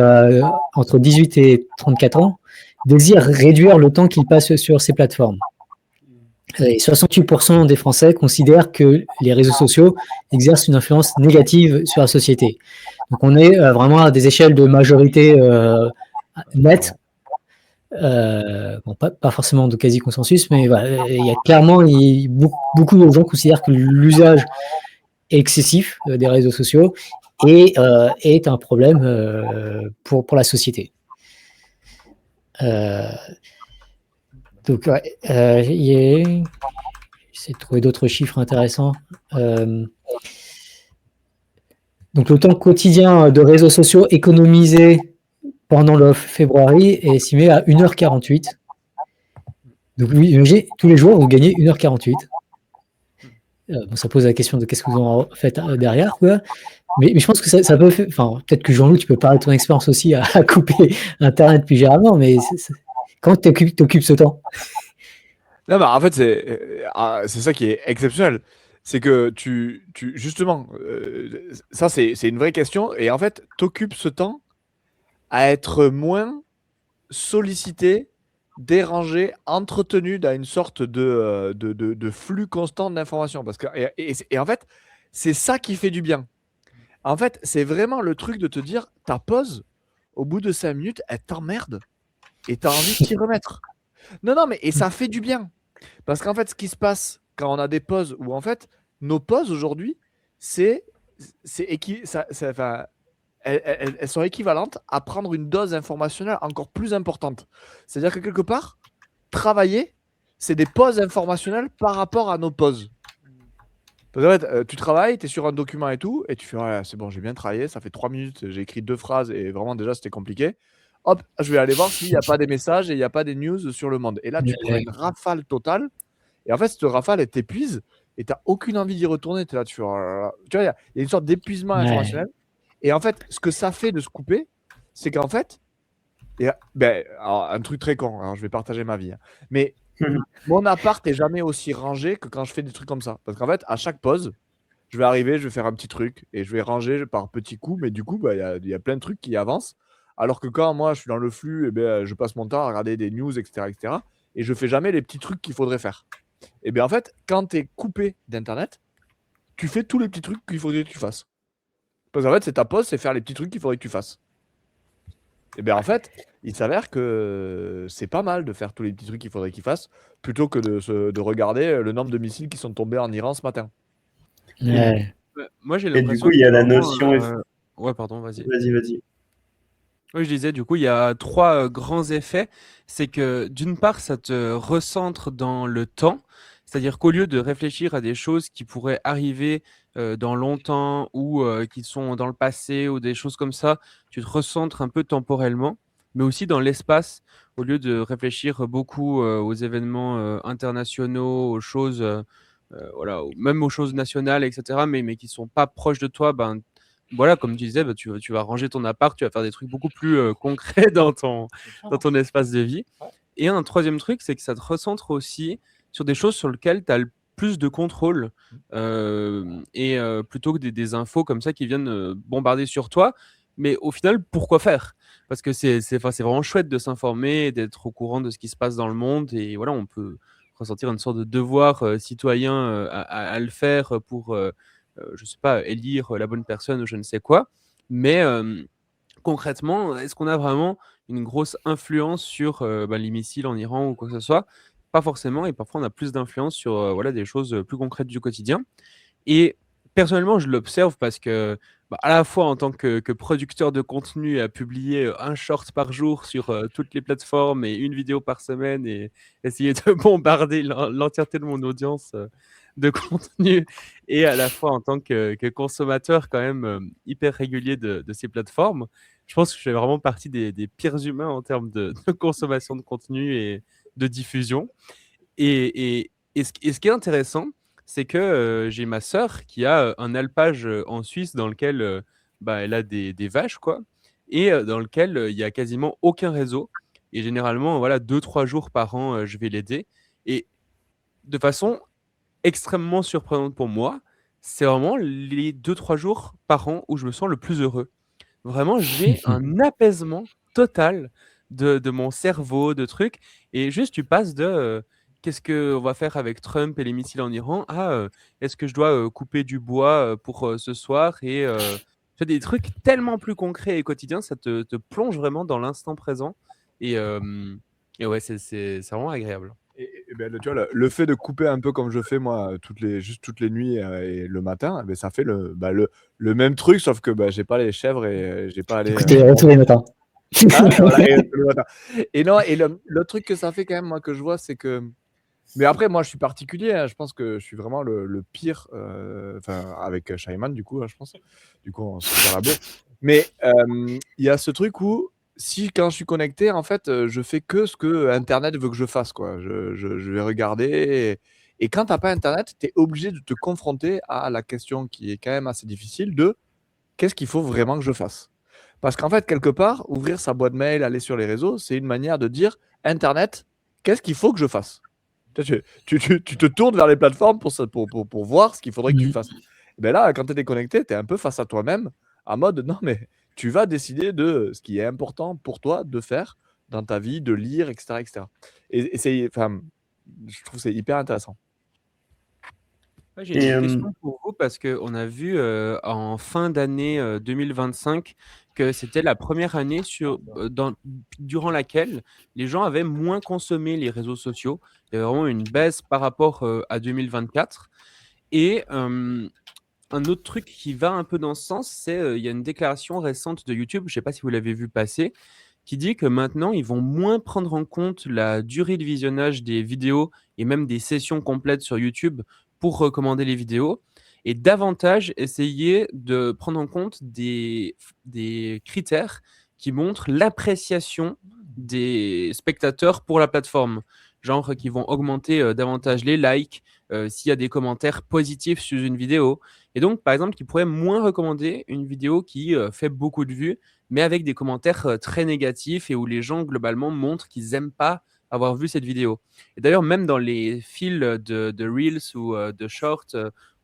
entre 18 et 34 ans désirent réduire le temps qu'ils passent sur ces plateformes. Et 68% des Français considèrent que les réseaux sociaux exercent une influence négative sur la société. Donc on est vraiment à des échelles de majorité nette. Bon, pas forcément de quasi-consensus, mais voilà, il y a clairement beaucoup de gens considèrent que l'usage excessif des réseaux sociaux est un problème pour la société. Donc, j'essaie de trouver d'autres chiffres intéressants. Donc, le temps quotidien de réseaux sociaux économisé pendant le février est estimé à 1h48. Donc, oui, tous les jours, vous gagnez 1h48. Bon, ça pose la question de qu'est-ce que vous en faites derrière, quoi. Mais je pense que ça peut faire. Enfin, peut-être que Jean-Loup, tu peux parler de ton expérience aussi à couper Internet plus généralement, mais comment tu t'occupes ce temps? Non, bah, en fait, c'est ça qui est exceptionnel. C'est que justement, ça, c'est une vraie question. Et en fait, t'occupes ce temps à être moins sollicité, dérangé, entretenu dans une sorte de flux constant d'informations. Et en fait, c'est ça qui fait du bien. En fait, c'est vraiment le truc de te dire, ta pause, au bout de 5 minutes, elle t'emmerde et tu as envie de t'y remettre. Non, mais et ça fait du bien. Parce qu'en fait, ce qui se passe quand on a des pauses, où en fait, nos pauses aujourd'hui, elles sont équivalentes à prendre une dose informationnelle encore plus importante. C'est-à-dire que quelque part, travailler, c'est des pauses informationnelles par rapport à nos pauses. Parce qu'en fait, tu travailles, tu es sur un document et tout, et tu fais ouais, c'est bon, j'ai bien travaillé, ça fait 3 minutes, j'ai écrit 2 phrases et vraiment déjà c'était compliqué. Hop, je vais aller voir s'il n'y a pas des messages et il n'y a pas des news sur le monde. Et là, tu prends une rafale totale. Et en fait, cette rafale, elle t'épuise et tu n'as aucune envie d'y retourner. Tu es là, tu vois, il y a une sorte d'épuisement informationnel. Et en fait, ce que ça fait de se couper, c'est qu'en fait, alors, un truc très con, alors je vais partager ma vie. Mais mon appart n'est jamais aussi rangé que quand je fais des trucs comme ça. Parce qu'en fait, à chaque pause, je vais arriver, je vais faire un petit truc et je vais ranger par petits coups. Mais du coup, y a plein de trucs qui avancent. Alors que quand moi, je suis dans le flux, je passe mon temps à regarder des news, etc. Et je fais jamais les petits trucs qu'il faudrait faire. Et bien en fait, quand tu es coupé d'Internet, tu fais tous les petits trucs qu'il faudrait que tu fasses. Parce qu'en fait, c'est ta pause, c'est faire les petits trucs qu'il faudrait que tu fasses. Et bien en fait, il s'avère que c'est pas mal de faire tous les petits trucs qu'il faudrait qu'il fasse, plutôt que de regarder le nombre de missiles qui sont tombés en Iran ce matin. Ouais. Moi, j'ai Et du l'impression coup, il y a qu'il y a la vraiment, notion. Ouais, pardon, vas-y. Vas-y. Oui, je disais, du coup, il y a 3 grands effets. C'est que d'une part, ça te recentre dans le temps. C'est-à-dire qu'au lieu de réfléchir à des choses qui pourraient arriver dans longtemps ou qui sont dans le passé ou des choses comme ça, tu te recentres un peu temporellement, mais aussi dans l'espace. Au lieu de réfléchir beaucoup aux événements internationaux, aux choses, voilà, même aux choses nationales, etc., mais qui ne sont pas proches de toi, ben, voilà, comme tu disais, tu vas ranger ton appart, tu vas faire des trucs beaucoup plus concrets dans ton espace de vie. Et un troisième truc, c'est que ça te recentre aussi sur des choses sur lesquelles tu as le plus de contrôle plutôt que des infos comme ça qui viennent bombarder sur toi. Mais au final, pourquoi faire? Parce que c'est vraiment chouette de s'informer, d'être au courant de ce qui se passe dans le monde. Et voilà, on peut ressentir une sorte de devoir citoyen à le faire pour je sais pas, élire la bonne personne ou je ne sais quoi. Mais concrètement, est-ce qu'on a vraiment une grosse influence sur les missiles en Iran ou quoi que ce soit? Pas forcément, et parfois on a plus d'influence sur voilà, des choses plus concrètes du quotidien. Et personnellement, je l'observe parce que, à la fois en tant que producteur de contenu, à publier un short par jour sur toutes les plateformes et une vidéo par semaine et essayer de bombarder l'entièreté de mon audience de contenu, et à la fois en tant que consommateur quand même hyper régulier de ces plateformes, je pense que je fais vraiment partie des pires humains en termes de consommation de contenu et de diffusion. Et ce qui est intéressant, c'est que j'ai ma sœur qui a un alpage en Suisse dans lequel elle a des vaches, quoi, et dans lequel il y a quasiment aucun réseau. Et généralement, voilà, 2-3 jours par an, je vais l'aider. Et de façon extrêmement surprenante pour moi, c'est vraiment les 2-3 jours par an où je me sens le plus heureux. Vraiment, j'ai un apaisement total de mon cerveau, de trucs. Et juste, tu passes de qu'est-ce qu'on va faire avec Trump et les missiles en Iran à est-ce que je dois couper du bois pour ce soir et tu as des trucs tellement plus concrets et quotidiens, ça te plonge vraiment dans l'instant présent. Et ouais, c'est vraiment agréable. Et ben, tu vois, le fait de couper un peu comme je fais moi, juste toutes les nuits et le matin, ben, ça fait le même truc, sauf que j'ai pas les chèvres et j'ai pas les. Écoutez, tous les matins. Voilà, et tous les matins. Et non, et le truc que ça fait quand même, moi, que je vois, c'est que. Mais après, moi, je suis particulier. Hein, je pense que je suis vraiment le pire. Avec Shaiman, du coup, je pense. Du coup, on se fait dans la bourre. Mais il y a ce truc où. Quand je suis connecté, en fait, je fais que ce que Internet veut que je fasse, quoi. Je vais regarder. Et quand tu n'as pas Internet, tu es obligé de te confronter à la question qui est quand même assez difficile de qu'est-ce qu'il faut vraiment que je fasse. Parce qu'en fait, quelque part, ouvrir sa boîte mail, aller sur les réseaux, c'est une manière de dire Internet, qu'est-ce qu'il faut que je fasse. Tu te tournes vers les plateformes pour voir ce qu'il faudrait que tu fasses. Ben là, quand tu es déconnecté, tu es un peu face à toi-même, en mode non, mais tu vas décider de ce qui est important pour toi de faire dans ta vie, de lire, etc. etc. Et je trouve que c'est hyper intéressant. Ouais, j'ai une question pour vous parce qu'on a vu en fin d'année 2025 que c'était la première année durant laquelle les gens avaient moins consommé les réseaux sociaux. Il y avait vraiment une baisse par rapport à 2024. Et un autre truc qui va un peu dans ce sens, c'est il y a une déclaration récente de YouTube, je ne sais pas si vous l'avez vu passer, qui dit que maintenant, ils vont moins prendre en compte la durée de visionnage des vidéos et même des sessions complètes sur YouTube pour recommander les vidéos et davantage essayer de prendre en compte des critères qui montrent l'appréciation des spectateurs pour la plateforme. Genre qui vont augmenter davantage les likes, s'il y a des commentaires positifs sur une vidéo. Et donc, par exemple, qui pourrait moins recommander une vidéo qui fait beaucoup de vues, mais avec des commentaires très négatifs et où les gens, globalement, montrent qu'ils n'aiment pas avoir vu cette vidéo. Et d'ailleurs, même dans les fils de Reels ou de Shorts,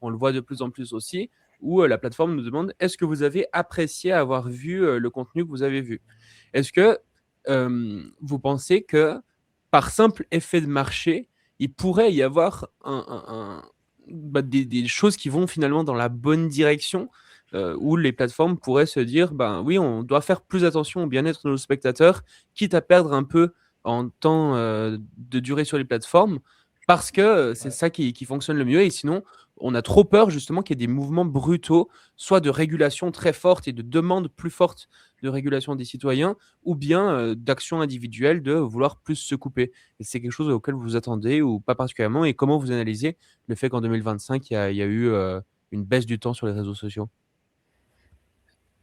on le voit de plus en plus aussi, où la plateforme nous demande « Est-ce que vous avez apprécié avoir vu le contenu que vous avez vu ?» Est-ce que vous pensez que, par simple effet de marché, il pourrait y avoir des choses qui vont finalement dans la bonne direction, où les plateformes pourraient se dire oui, on doit faire plus attention au bien-être de nos spectateurs, quitte à perdre un peu en temps de durée sur les plateformes, parce que c'est ça qui fonctionne le mieux. Et sinon, on a trop peur justement qu'il y ait des mouvements brutaux, soit de régulation très forte et de demande plus forte de régulation des citoyens, ou bien d'action individuelle de vouloir plus se couper. Et c'est quelque chose auquel vous vous attendez ou pas particulièrement, et comment vous analysez le fait qu'en 2025, il y a eu une baisse du temps sur les réseaux sociaux?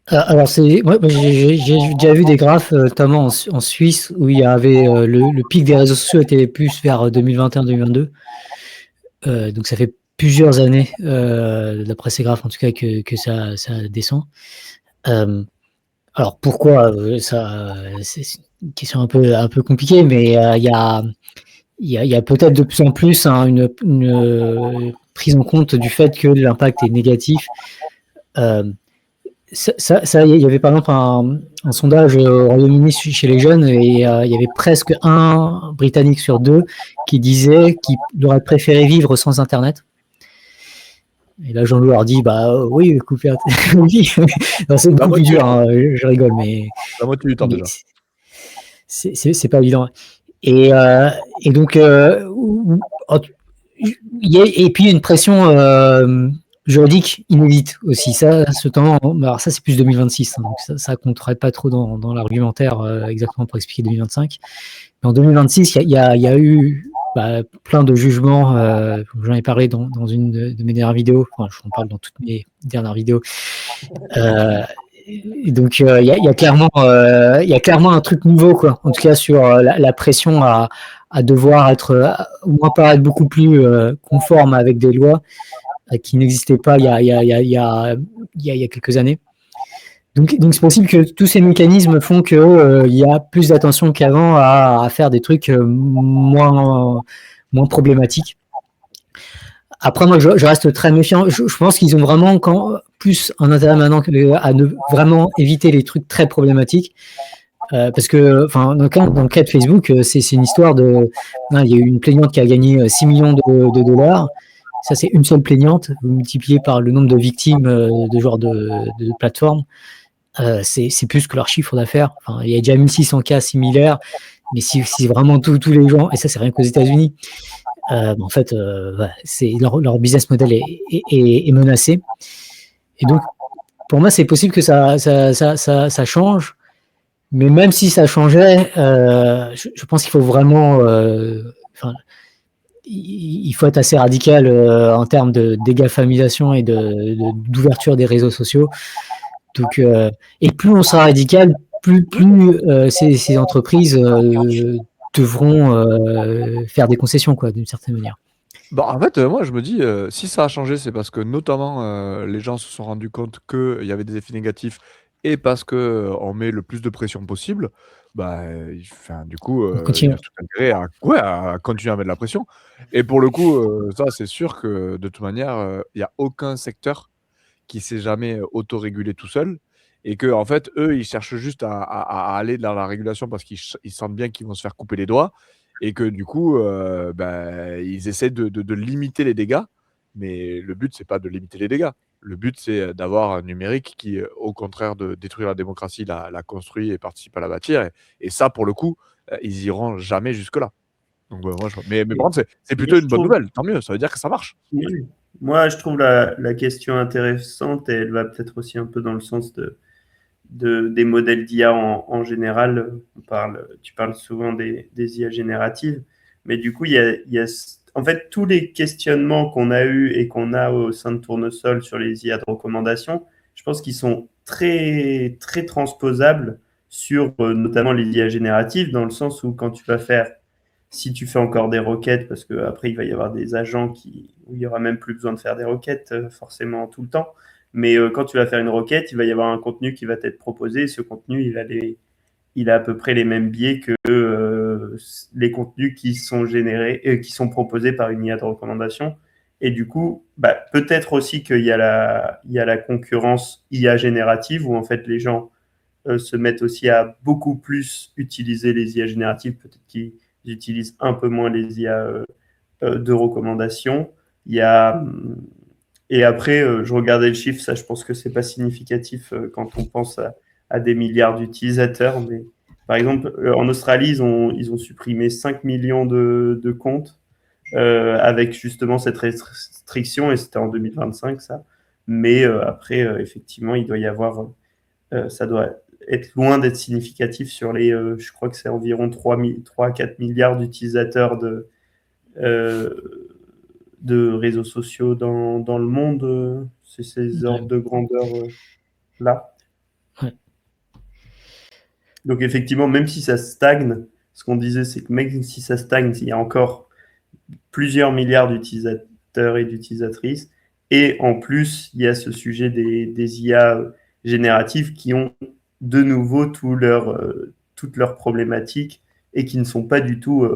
Alors, moi, j'ai déjà vu des graphes, notamment en Suisse, où il y avait le pic des réseaux sociaux était plus vers 2021-2022. Donc, ça fait plusieurs années, d'après ces graphes en tout cas, que ça descend. Alors, pourquoi ça, c'est une question un peu compliquée, mais il y a peut-être de plus en plus une prise en compte du fait que l'impact est négatif. Il y avait par exemple un sondage au Royaume-Uni chez les jeunes, et il y avait presque un Britannique sur deux qui disait qu'il aurait préféré vivre sans Internet. Et là, Jean-Loup leur dit oui, couper oui. Non, c'est beaucoup plus dur, hein, je rigole, mais la moitié du temps déjà. C'est pas évident. Et donc, et puis une pression juridique inédite aussi. Alors ça c'est plus 2026, hein, donc ça compterait pas trop dans l'argumentaire exactement pour expliquer 2025. Mais en 2026, il y a eu plein de jugements. J'en ai parlé dans une de mes dernières vidéos. Enfin, je en parle dans toutes mes dernières vidéos. Et donc, il y a clairement un truc nouveau, quoi. En tout cas, sur la pression à devoir être, au moins paraître beaucoup plus conforme avec des lois qui n'existaient pas il y a quelques années. Donc, c'est possible que tous ces mécanismes font que il y a plus d'attention qu'avant à faire des trucs moins problématiques. Après, moi, je reste très méfiant. Je pense qu'ils ont vraiment plus un intérêt maintenant à ne vraiment éviter les trucs très problématiques. Parce que, enfin, dans le cas de Facebook, c'est une histoire de. Il y a eu une plaignante qui a gagné 6 millions de dollars. Ça, c'est une seule plaignante. Vous multipliez par le nombre de victimes de genre de plateformes. C'est plus que leur chiffre d'affaires. Enfin, il y a déjà 1600 cas similaires. Mais si vraiment tous les gens, et ça, c'est rien qu'aux États-Unis, en fait, c'est leur business model est menacé. Et donc, pour moi, c'est possible que ça change. Mais même si ça changeait, je pense qu'il faut vraiment, il faut être assez radical en termes de dégafamisation et d'ouverture des réseaux sociaux. Donc, et plus on sera radical, plus ces entreprises devront faire des concessions, quoi, d'une certaine manière. Bah, en fait, moi, je me dis, si ça a changé, c'est parce que notamment les gens se sont rendus compte qu'il y avait des effets négatifs et parce qu'on met le plus de pression possible. Bah, du coup, On il y continue. a tout intérêt à continuer à mettre de la pression. Et pour le coup, ça, c'est sûr que de toute manière, il n'y a aucun secteur qui s'est jamais autorégulé tout seul. Et que, en fait, eux, ils cherchent juste à aller dans la régulation parce qu'ils sentent bien qu'ils vont se faire couper les doigts. Et que du coup, ils essaient de limiter les dégâts. Mais le but, c'est pas de limiter les dégâts. Le but, c'est d'avoir un numérique qui, au contraire de détruire la démocratie, la construit et participe à la bâtir. Et ça, pour le coup, ils iront jamais jusque-là. Donc, moi, mais par contre, c'est plutôt une bonne nouvelle. Tant mieux, ça veut dire que ça marche. Oui. Moi, je trouve la question intéressante et elle va peut-être aussi un peu dans le sens des modèles d'IA en général. Tu parles souvent des IA génératives, mais du coup, il y a en fait tous les questionnements qu'on a eus et qu'on a au sein de Tournesol sur les IA de recommandation, je pense qu'ils sont très, très transposables sur notamment les IA génératives, dans le sens où quand tu vas faire, si tu fais encore des requêtes, parce qu'après il va y avoir des agents où il n'y aura même plus besoin de faire des requêtes forcément tout le temps, mais quand tu vas faire une requête, il va y avoir un contenu qui va t'être proposé. Ce contenu, il a à peu près les mêmes biais que les contenus qui sont générés, qui sont proposés par une IA de recommandation. Et du coup, peut-être aussi qu'il y a la concurrence IA générative où en fait les gens se mettent aussi à beaucoup plus utiliser les IA génératives. Peut-être qu'ils utilisent un peu moins les IA de recommandation. Et après, je regardais le chiffre, ça je pense que c'est pas significatif quand on pense à des milliards d'utilisateurs. Mais par exemple, en Australie, ils ont supprimé 5 millions de comptes avec justement cette restriction, et c'était en 2025 ça. Mais après, effectivement, il doit y avoir, ça doit être loin d'être significatif sur les, je crois que c'est environ 3 à 4 milliards d'utilisateurs de réseaux sociaux dans le monde, c'est ces ordres de grandeur-là. Ouais. Donc effectivement, même si ça stagne, ce qu'on disait, c'est que même si ça stagne, il y a encore plusieurs milliards d'utilisateurs et d'utilisatrices. Et en plus, il y a ce sujet des IA génératives qui ont de nouveau toutes leurs problématiques et qui ne sont pas du tout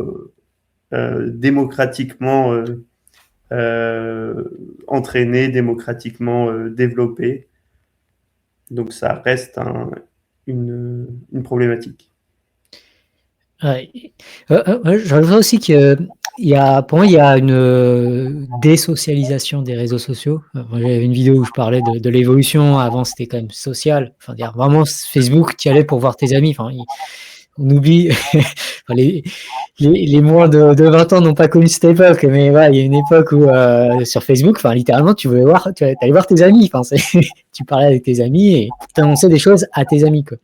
démocratiquement entraîné, démocratiquement développé. Donc ça reste une problématique. Je rajouterais aussi pour moi, il y a une désocialisation des réseaux sociaux. J'avais une vidéo où je parlais de l'évolution. Avant, c'était quand même social. Enfin, dire vraiment, Facebook, tu y allais pour voir tes amis. Enfin, on oublie. Enfin, les moins de 20 ans n'ont pas connu cette époque, mais ouais, il y a une époque où sur Facebook, enfin, littéralement, tu allais voir tes amis. Enfin, tu parlais avec tes amis et tu annonçais des choses à tes amis, quoi.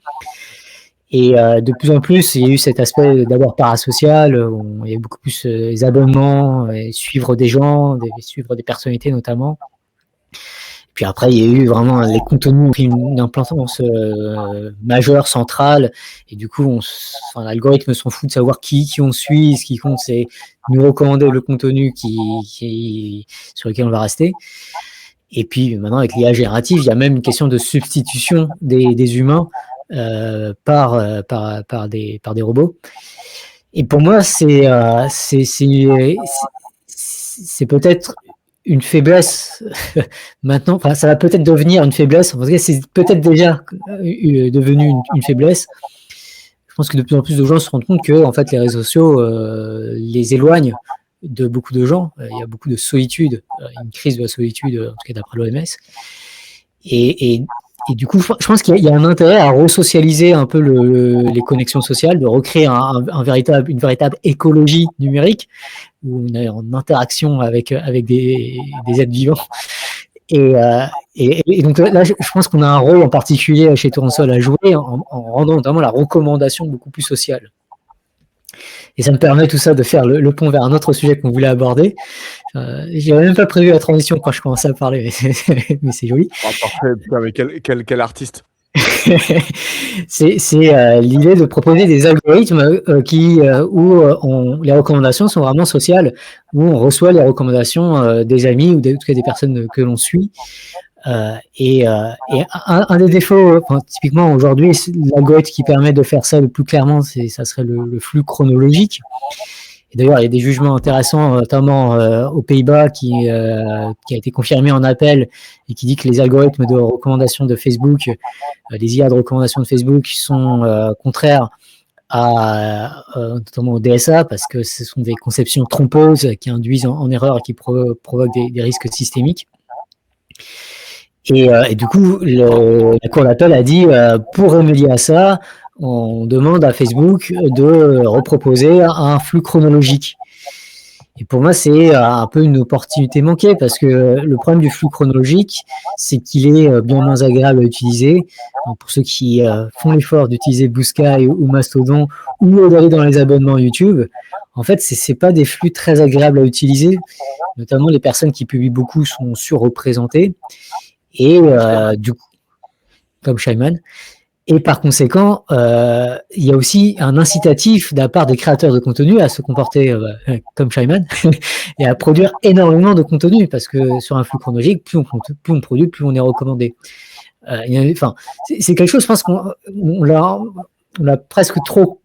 Et de plus en plus, il y a eu cet aspect d'abord parasocial, où il y a beaucoup plus les abonnements, et suivre des gens, suivre des personnalités notamment. Et puis après, il y a eu vraiment les contenus ont pris une importance majeure, centrale, et du coup, l'algorithme s'en fout de savoir qui on suit. Ce qui compte, c'est nous recommander le contenu sur lequel on va rester. Et puis maintenant, avec l'IA générative, il y a même une question de substitution des humains par des robots. Et pour moi, c'est peut-être une faiblesse maintenant. Enfin, ça va peut-être devenir une faiblesse. En tout cas, c'est peut-être déjà devenu une faiblesse. Je pense que de plus en plus de gens se rendent compte que en fait, les réseaux sociaux les éloignent de beaucoup de gens. Il y a beaucoup de solitude, une crise de la solitude, en tout cas d'après l'OMS. Et du coup, je pense qu'il y a un intérêt à resocialiser un peu les connexions sociales, de recréer une véritable écologie numérique où on est en interaction avec des êtres vivants. Et donc là, je pense qu'on a un rôle en particulier chez Tournesol à jouer en rendant notamment la recommandation beaucoup plus sociale. Et ça me permet tout ça de faire le pont vers un autre sujet qu'on voulait aborder. Je n'avais même pas prévu la transition quand je commençais à parler, mais c'est joli. Oh, parfait. Putain, mais quel artiste. C'est l'idée de proposer des algorithmes où les recommandations sont vraiment sociales, où on reçoit les recommandations des amis ou en tout cas des personnes que l'on suit. Et un des défauts, typiquement aujourd'hui, l'algorithme qui permet de faire ça le plus clairement, ça serait le flux chronologique. Et d'ailleurs, il y a des jugements intéressants, notamment aux Pays-Bas, qui a été confirmé en appel et qui dit que les algorithmes de recommandation de Facebook, les IA de recommandation de Facebook sont contraires notamment au DSA, parce que ce sont des conceptions trompeuses qui induisent en erreur et qui provoquent des risques systémiques. Et du coup, la Cour d'appel a dit, pour remédier à ça, on demande à Facebook de reproposer un flux chronologique. Et pour moi, c'est un peu une opportunité manquée, parce que le problème du flux chronologique, c'est qu'il est bien moins agréable à utiliser. Donc, pour ceux qui font l'effort d'utiliser Blue Sky ou Mastodon ou d'aller dans les abonnements YouTube, en fait, c'est pas des flux très agréables à utiliser. Notamment, les personnes qui publient beaucoup sont surreprésentées. Et du coup, comme Shaiman. Et par conséquent, il y a aussi un incitatif de la part des créateurs de contenu à se comporter comme Shaiman et à produire énormément de contenu, parce que sur un flux chronologique, plus on produit, plus on est recommandé. C'est quelque chose, je pense qu'on l'a presque trop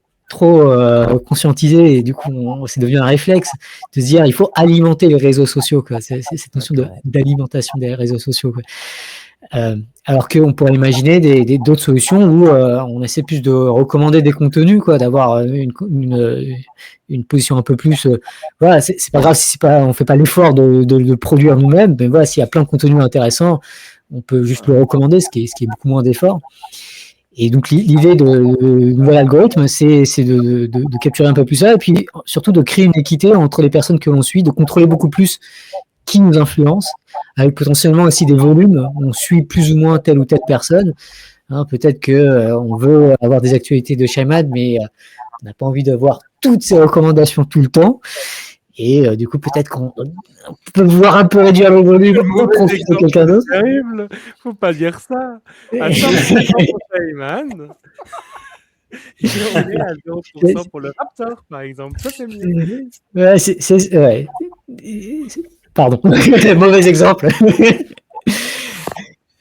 conscientisé, et du coup, c'est devenu un réflexe de se dire il faut alimenter les réseaux sociaux, quoi. C'est cette notion d'alimentation des réseaux sociaux, quoi. Alors qu'on pourrait imaginer d'autres solutions où on essaie plus de recommander des contenus, quoi, d'avoir une position un peu plus. Voilà, c'est pas grave si on fait pas l'effort de produire nous-mêmes, mais voilà, s'il y a plein de contenus intéressants, on peut juste le recommander, ce qui est beaucoup moins d'effort. Et donc l'idée de nouvel algorithme, c'est de capturer un peu plus ça, et puis surtout de créer une équité entre les personnes que l'on suit, de contrôler beaucoup plus qui nous influence, avec potentiellement aussi des volumes. On suit plus ou moins telle ou telle personne. Peut-être qu'on veut avoir des actualités de Shaiman, mais on n'a pas envie d'avoir toutes ces recommandations tout le temps. Et du coup, peut-être qu'on peut vouloir un peu réduire le volume pour profiter de quelqu'un d'autre. C'est terrible, faut pas dire ça. À 100% pour Shaiman. Il est à 0% pour le Raptor, par exemple. Ça, c'est mieux. Ouais, pardon, mauvais exemple. En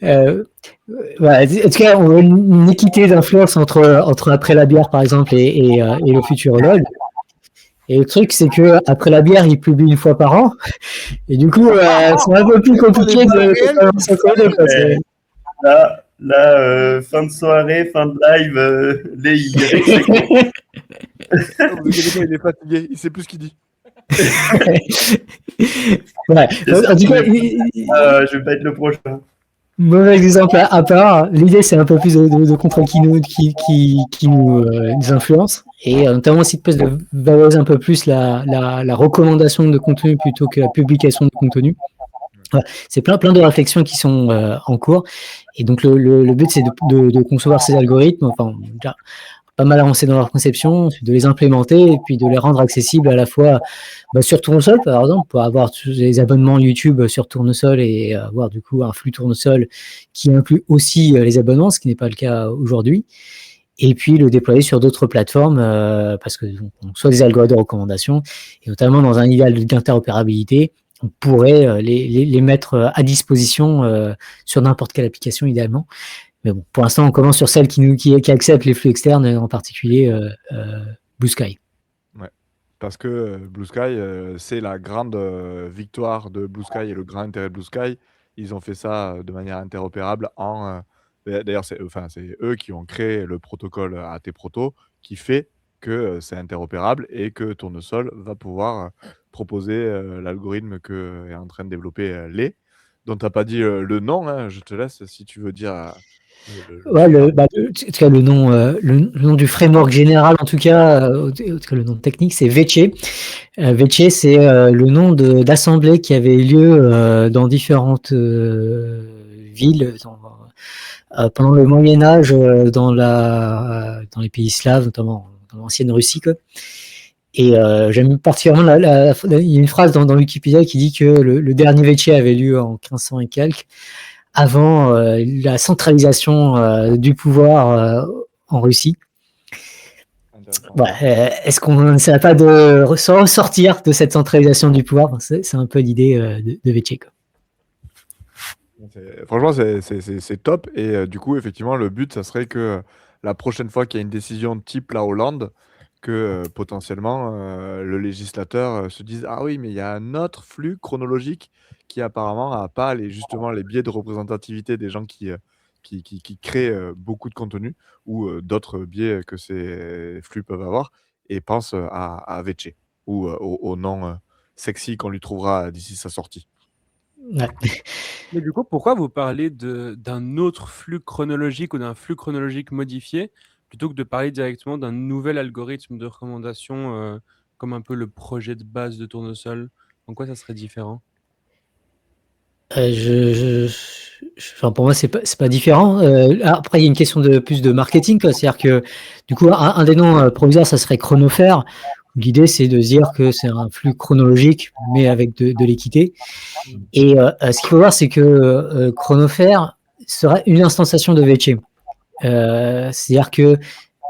tout cas, on a une équité d'influence entre Après la bière, par exemple, et le Futurologue. Et le truc, c'est que Après la bière, il publie une fois par an. Et du coup, c'est un peu plus compliqué de s'accorder. Là, fin de soirée, fin de live, Il est fatigué, il sait plus ce qu'il dit. Ouais. En tout cas, je vais pas être le prochain. Mauvais exemple à part. L'idée, c'est un peu plus de contrôle qui nous influence, et notamment aussi de valoriser un peu plus la recommandation de contenu plutôt que la publication de contenu. Voilà. C'est plein de réflexions qui sont en cours, et donc le but, c'est de concevoir ces algorithmes. Enfin, déjà, pas mal avancé dans leur conception, de les implémenter et puis de les rendre accessibles à la fois sur Tournesol, par exemple, pour avoir tous les abonnements YouTube sur Tournesol et avoir du coup un flux Tournesol qui inclut aussi les abonnements, ce qui n'est pas le cas aujourd'hui. Et puis le déployer sur d'autres plateformes parce que soit des algorithmes de recommandation et notamment dans un niveau d'interopérabilité, on pourrait les mettre à disposition sur n'importe quelle application idéalement. Mais bon, pour l'instant, on commence sur celle qui accepte les flux externes, en particulier Blue Sky. Ouais. Parce que Blue Sky, c'est la grande victoire de Blue Sky et le grand intérêt de Blue Sky. Ils ont fait ça de manière interopérable d'ailleurs, c'est eux qui ont créé le protocole AT-Proto qui fait que c'est interopérable et que Tournesol va pouvoir proposer l'algorithme que est en train de développer Lé, dont tu n'as pas dit le nom. Hein, je te laisse si tu veux dire. Ouais, en tout cas, le nom du framework général, en tout cas le nom technique, c'est Vece. Vece, c'est le nom d'assemblée qui avait lieu dans différentes villes pendant le Moyen-Âge dans les pays slaves, notamment dans l'ancienne Russie. Quoi. Et j'aime particulièrement, il y a une phrase dans Wikipédia qui dit que le dernier Vece avait lieu en 1500 et quelques, avant la centralisation du pouvoir en Russie. Est-ce qu'on n'essaie pas de ressortir de cette centralisation du pouvoir? C'est un peu l'idée de Vece. Franchement, c'est top. Et du coup, effectivement, le but, ça serait que la prochaine fois qu'il y a une décision type la Hollande, que potentiellement le législateur se dise « Ah oui, mais il y a un autre flux chronologique qui apparemment n'a pas justement les biais de représentativité des gens qui créent beaucoup de contenu ou d'autres biais que ces flux peuvent avoir et pense à Vece ou au nom sexy qu'on lui trouvera d'ici sa sortie. » Ouais. Mais du coup, pourquoi vous parlez d'un autre flux chronologique ou d'un flux chronologique modifié plutôt que de parler directement d'un nouvel algorithme de recommandation comme un peu le projet de base de Tournesol? En quoi ça serait différent? Pour moi, c'est pas différent. Après, il y a une question plus de marketing, quoi. C'est-à-dire que du coup, un des noms provisoires, ça serait Chronofaire. L'idée, c'est de se dire que c'est un flux chronologique, mais avec de l'équité. Et ce qu'il faut voir, c'est que Chronofaire sera une instanciation de Vece. C'est-à-dire que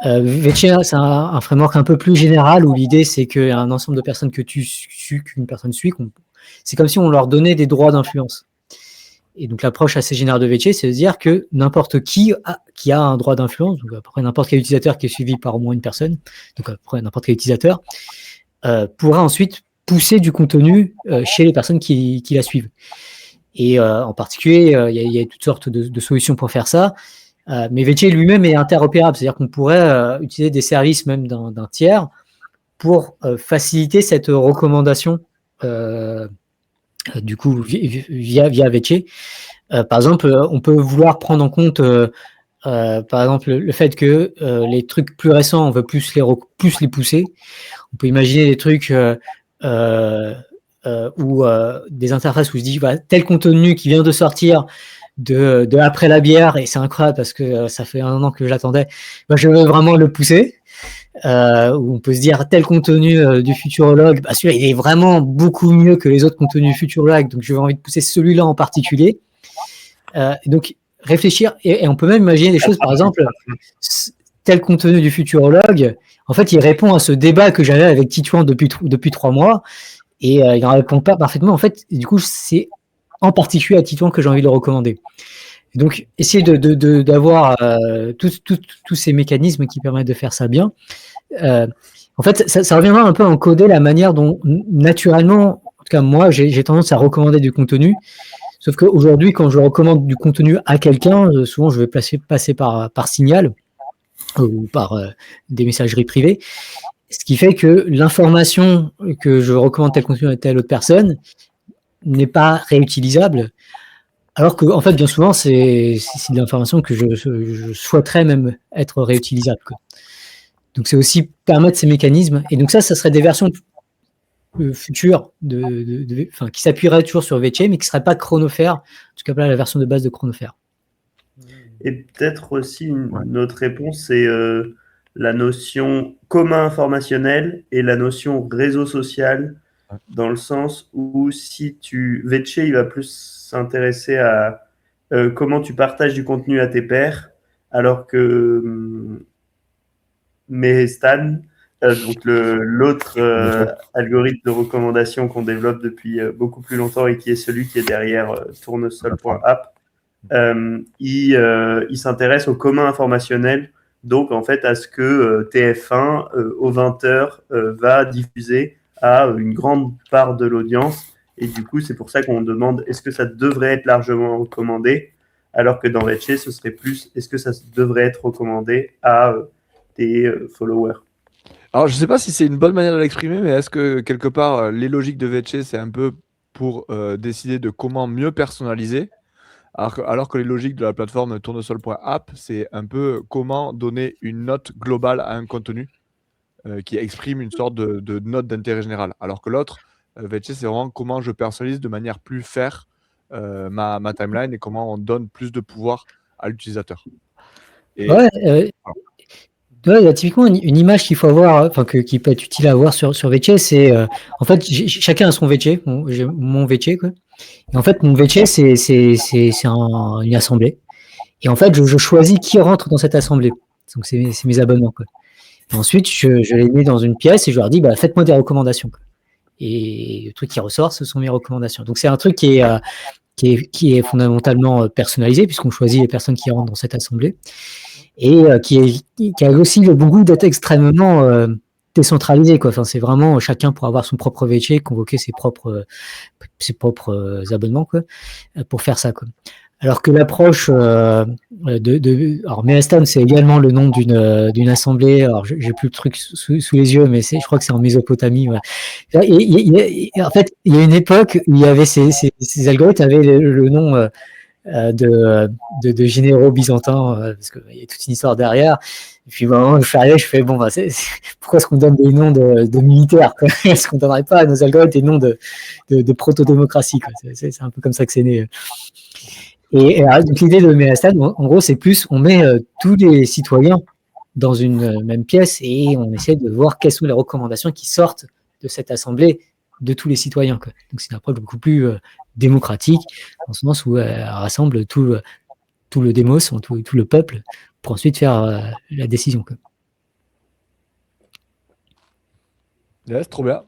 Vece, c'est un framework un peu plus général où l'idée, c'est qu'il y a un ensemble de personnes qu'une personne suit. C'est comme si on leur donnait des droits d'influence. Et donc, l'approche assez générale de Vece, c'est de dire que n'importe qui a un droit d'influence, donc à peu près n'importe quel utilisateur qui est suivi par au moins une personne, donc à peu près n'importe quel utilisateur, pourra ensuite pousser du contenu chez les personnes qui la suivent. Et en particulier, il y a toutes sortes de solutions pour faire ça. Mais Vece lui-même est interopérable, c'est-à-dire qu'on pourrait utiliser des services même d'un tiers pour faciliter cette recommandation du coup via Vece. Par exemple, on peut vouloir prendre en compte par exemple le fait que les trucs plus récents, on veut plus les pousser. On peut imaginer des trucs ou des interfaces où je dis tel contenu qui vient de sortir de après la bière, et c'est incroyable parce que ça fait 1 an que j'attendais, je veux vraiment le pousser. Où on peut se dire tel contenu du futurologue, celui-là il est vraiment beaucoup mieux que les autres contenus du futurologue, donc j'ai envie de pousser celui-là en particulier. Donc réfléchir, et on peut même imaginer des choses, par exemple tel contenu du futurologue, en fait il répond à ce débat que j'avais avec Titouan depuis 3 mois, et il n'en répond pas parfaitement. En fait, du coup c'est en particulier à Titouan que j'ai envie de le recommander. Et donc essayer d'avoir tous ces mécanismes qui permettent de faire ça bien. En fait, ça reviendra un peu à encoder la manière dont, naturellement, en tout cas moi, j'ai tendance à recommander du contenu. Sauf qu'aujourd'hui, quand je recommande du contenu à quelqu'un, souvent je vais passer par Signal ou par des messageries privées. Ce qui fait que l'information que je recommande tel contenu à telle autre personne n'est pas réutilisable. Alors que, en fait, bien souvent, c'est de l'information que je souhaiterais même être réutilisable, quoi. Donc, c'est aussi permettre ces mécanismes. Et donc, ça serait des versions futures qui s'appuieraient toujours sur Vece, mais qui ne seraient pas Chronofaire, en tout cas pas la version de base de Chronofaire. Et peut-être aussi une autre réponse, c'est la notion commun informationnel et la notion réseau social, dans le sens où si Vecce, il va plus s'intéresser à comment tu partages du contenu à tes pairs, alors que Mehestan, donc l'autre algorithme de recommandation qu'on développe depuis beaucoup plus longtemps et qui est celui qui est derrière tournesol.app, il s'intéresse au commun informationnel, donc en fait à ce que TF1 aux 20h va diffuser à une grande part de l'audience, et du coup c'est pour ça qu'on demande est-ce que ça devrait être largement recommandé, alors que dans Vecce ce serait plus est-ce que ça devrait être recommandé à tes followers. Alors, je sais pas si c'est une bonne manière de l'exprimer, mais est-ce que quelque part, les logiques de Vecce, c'est un peu pour décider de comment mieux personnaliser, alors que les logiques de la plateforme tournesol.app, c'est un peu comment donner une note globale à un contenu qui exprime une sorte de note d'intérêt général. Alors que l'autre, Vecce, c'est vraiment comment je personnalise de manière plus fair ma timeline et comment on donne plus de pouvoir à l'utilisateur. Et Ouais, ouais, typiquement, une image qu'il faut avoir, enfin, qui peut être utile à avoir sur Vecce, c'est en fait, chacun a son Vecce, j'ai mon Vecce, quoi. Et en fait, mon Vecce, c'est une assemblée. Et en fait, je choisis qui rentre dans cette assemblée. Donc, c'est mes abonnements, quoi. Et ensuite, je les mets dans une pièce et je leur dis, bah, faites-moi des recommandations, quoi. Et le truc qui ressort, ce sont mes recommandations. Donc, c'est un truc qui est fondamentalement personnalisé, puisqu'on choisit les personnes qui rentrent dans cette assemblée. Et qui a aussi le bon goût d'être extrêmement décentralisé, quoi. Enfin, c'est vraiment chacun pour avoir son propre Vecce, convoquer ses propres abonnements, quoi, pour faire ça, quoi. Alors que l'approche alors Mehestan, c'est également le nom d'une assemblée. Alors j'ai plus le truc sous les yeux, mais je crois que c'est en Mésopotamie. Ouais. En fait, il y a une époque où il y avait ces algorithmes avaient le nom de généraux byzantins, parce qu'il y a toute une histoire derrière. Et puis, bon, je suis arrivé, je fais, bon, bah, pourquoi est-ce qu'on donne des noms de militaires, quoi? Est-ce qu'on ne donnerait pas à nos algorithmes des noms de proto-démocratie, quoi? C'est un peu comme ça que c'est né. Et donc, l'idée de Mehestan, en gros, c'est plus, on met tous les citoyens dans une même pièce et on essaie de voir quelles sont les recommandations qui sortent de cette assemblée de tous les citoyens, quoi. Donc, c'est une approche beaucoup plus démocratique, en ce sens où elle rassemble tout le démos, tout le peuple, pour ensuite faire la décision, quoi. Ouais, c'est trop bien.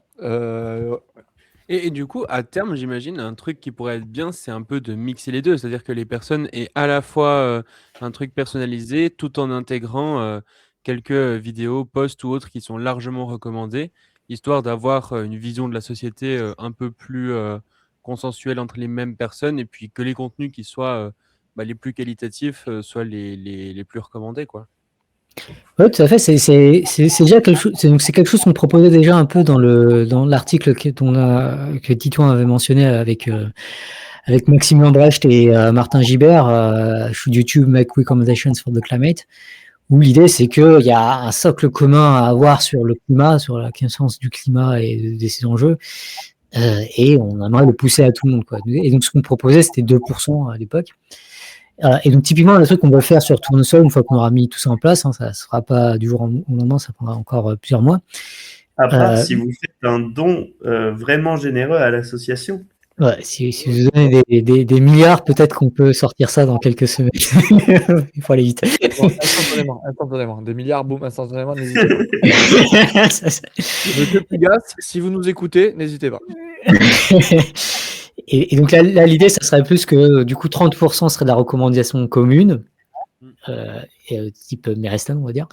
Et du coup, à terme, j'imagine, un truc qui pourrait être bien, c'est un peu de mixer les deux. C'est-à-dire que les personnes aient à la fois un truc personnalisé, tout en intégrant quelques vidéos, posts ou autres qui sont largement recommandés, histoire d'avoir une vision de la société un peu plus consensuelle entre les mêmes personnes, et puis que les contenus qui soient les plus qualitatifs soient les plus recommandés, quoi. Oui, tout à fait. C'est déjà quelque chose. C'est quelque chose qu'on proposait déjà un peu dans l'article que Titouan avait mentionné avec Maxime Lambrecht et Martin Gibert sur YouTube Make Recommendations for the Climate, où l'idée c'est qu'il y a un socle commun à avoir sur le climat, sur la connaissance du climat et de ses enjeux, et on aimerait le pousser à tout le monde, quoi. Et donc ce qu'on proposait, c'était 2% à l'époque. Et donc typiquement, le truc qu'on va faire sur Tournesol, une fois qu'on aura mis tout ça en place, hein, ça ne sera pas du jour au lendemain, ça prendra encore plusieurs mois. À part si vous faites un don vraiment généreux à l'association. Ouais, si vous donnez des milliards, peut-être qu'on peut sortir ça dans quelques semaines. Il faut aller vite. Bon, instantanément. Des milliards, boum, instantanément, n'hésitez pas. Monsieur Pigas, si vous nous écoutez, n'hésitez pas. Et donc là, l'idée, ça serait plus que du coup 30% serait de la recommandation commune, type Mehestan, on va dire,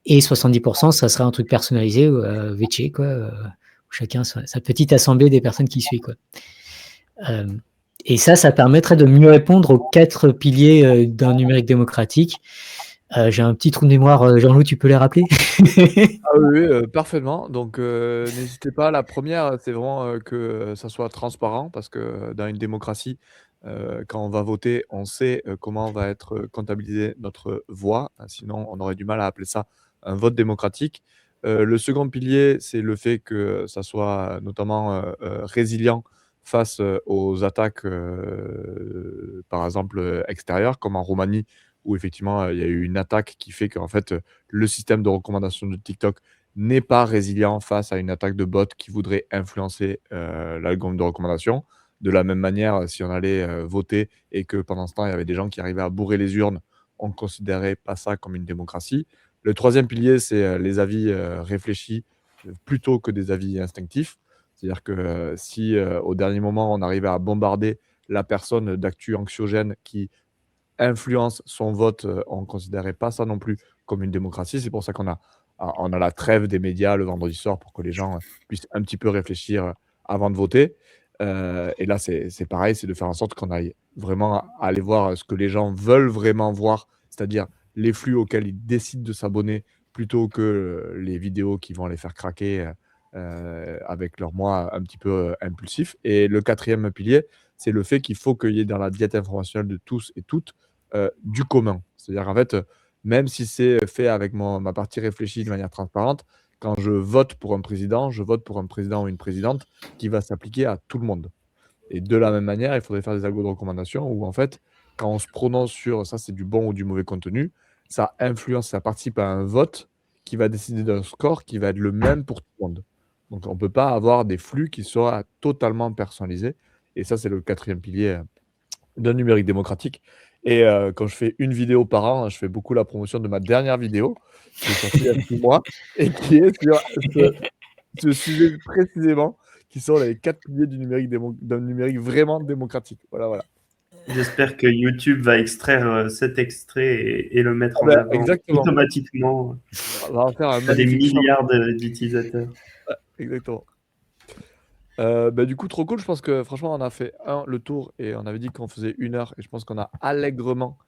et 70%, ça serait un truc personnalisé, Vecce, quoi, où chacun sa petite assemblée des personnes qui suivent, quoi. Et ça permettrait de mieux répondre aux 4 piliers d'un numérique démocratique. J'ai un petit trou de mémoire, Jean-Loup, tu peux les rappeler? Ah oui, parfaitement. Donc, n'hésitez pas. La première, c'est vraiment que ça soit transparent, parce que dans une démocratie, quand on va voter, on sait comment va être comptabilisée notre voix. Sinon, on aurait du mal à appeler ça un vote démocratique. Le second pilier, c'est le fait que ça soit notamment résilient face aux attaques, par exemple, extérieures, comme en Roumanie, où effectivement, il y a eu une attaque qui fait qu'en fait, le système de recommandation de TikTok n'est pas résilient face à une attaque de bot qui voudrait influencer, l'algorithme de recommandation. De la même manière, si on allait, voter et que pendant ce temps, il y avait des gens qui arrivaient à bourrer les urnes, on ne considérait pas ça comme une démocratie. Le troisième pilier, c'est, les avis, réfléchis, plutôt que des avis instinctifs. C'est-à-dire que, si, au dernier moment, on arrivait à bombarder la personne d'actu anxiogène qui influence son vote, on ne considérait pas ça non plus comme une démocratie. C'est pour ça on a la trêve des médias le vendredi soir pour que les gens, puissent un petit peu réfléchir, avant de voter. Et là, c'est pareil, c'est de faire en sorte qu'on aille vraiment aller voir, ce que les gens veulent vraiment voir, c'est-à-dire les flux auxquels ils décident de s'abonner plutôt que, les vidéos qui vont les faire craquer, avec leur moi un petit peu, impulsif. Et le quatrième pilier, c'est le fait qu'il faut qu'il y ait dans la diète informationnelle de tous et toutes, du commun. C'est-à-dire qu'en fait, même si c'est fait avec ma partie réfléchie de manière transparente, quand je vote pour un président, je vote pour un président ou une présidente qui va s'appliquer à tout le monde. Et de la même manière, il faudrait faire des algos de recommandation où en fait, quand on se prononce sur ça, c'est du bon ou du mauvais contenu, ça influence, ça participe à un vote qui va décider d'un score qui va être le même pour tout le monde. Donc on ne peut pas avoir des flux qui soient totalement personnalisés. Et ça, c'est le quatrième pilier, d'un numérique démocratique. Et quand je fais une vidéo par an, je fais beaucoup la promotion de ma dernière vidéo qui est sortie il y a 6 mois et qui est sur ce sujet précisément, qui sont les 4 piliers d'un numérique vraiment démocratique. Voilà. J'espère que YouTube va extraire cet extrait et le mettre en avant Exactement. automatiquement On va en faire un à des magnifique milliards d'utilisateurs. exactement. Du coup, trop cool. Je pense que franchement, on a fait le tour et on avait dit qu'on faisait 1 heure et je pense qu'on a allègrement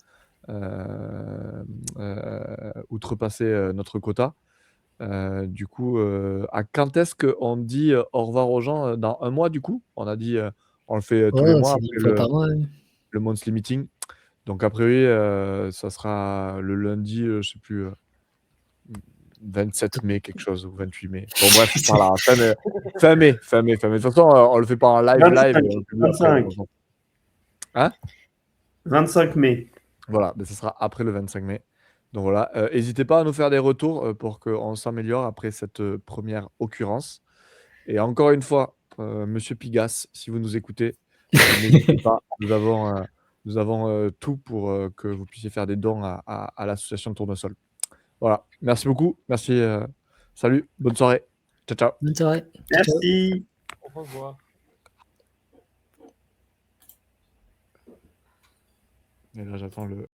outrepassé notre quota. Du coup, à quand est-ce qu'on dit au revoir aux gens dans 1 mois du coup? On a dit on le fait tous les Ouais, mois c'est dit après une fois par mois. le monthly meeting. Donc a priori, ça sera le lundi, je sais plus, 27 mai quelque chose ou 28 mai. Bon bref, par là, fin mai. De toute façon, on le fait pas en live 25, et on le publie après. 25. Hein? 25 mai. Voilà, ça sera après le 25 mai. Donc voilà, hésitez pas à nous faire des retours, pour qu'on s'améliore après cette, première occurrence. Et encore une fois, monsieur Pigasse, si vous nous écoutez, n'hésitez pas. Nous avons tout pour, que vous puissiez faire des dons à l'association Tournesol. Voilà, merci beaucoup. Merci, salut, bonne soirée. Ciao. Bonne soirée. Ciao, ciao. Merci. Au revoir. Et là, j'attends le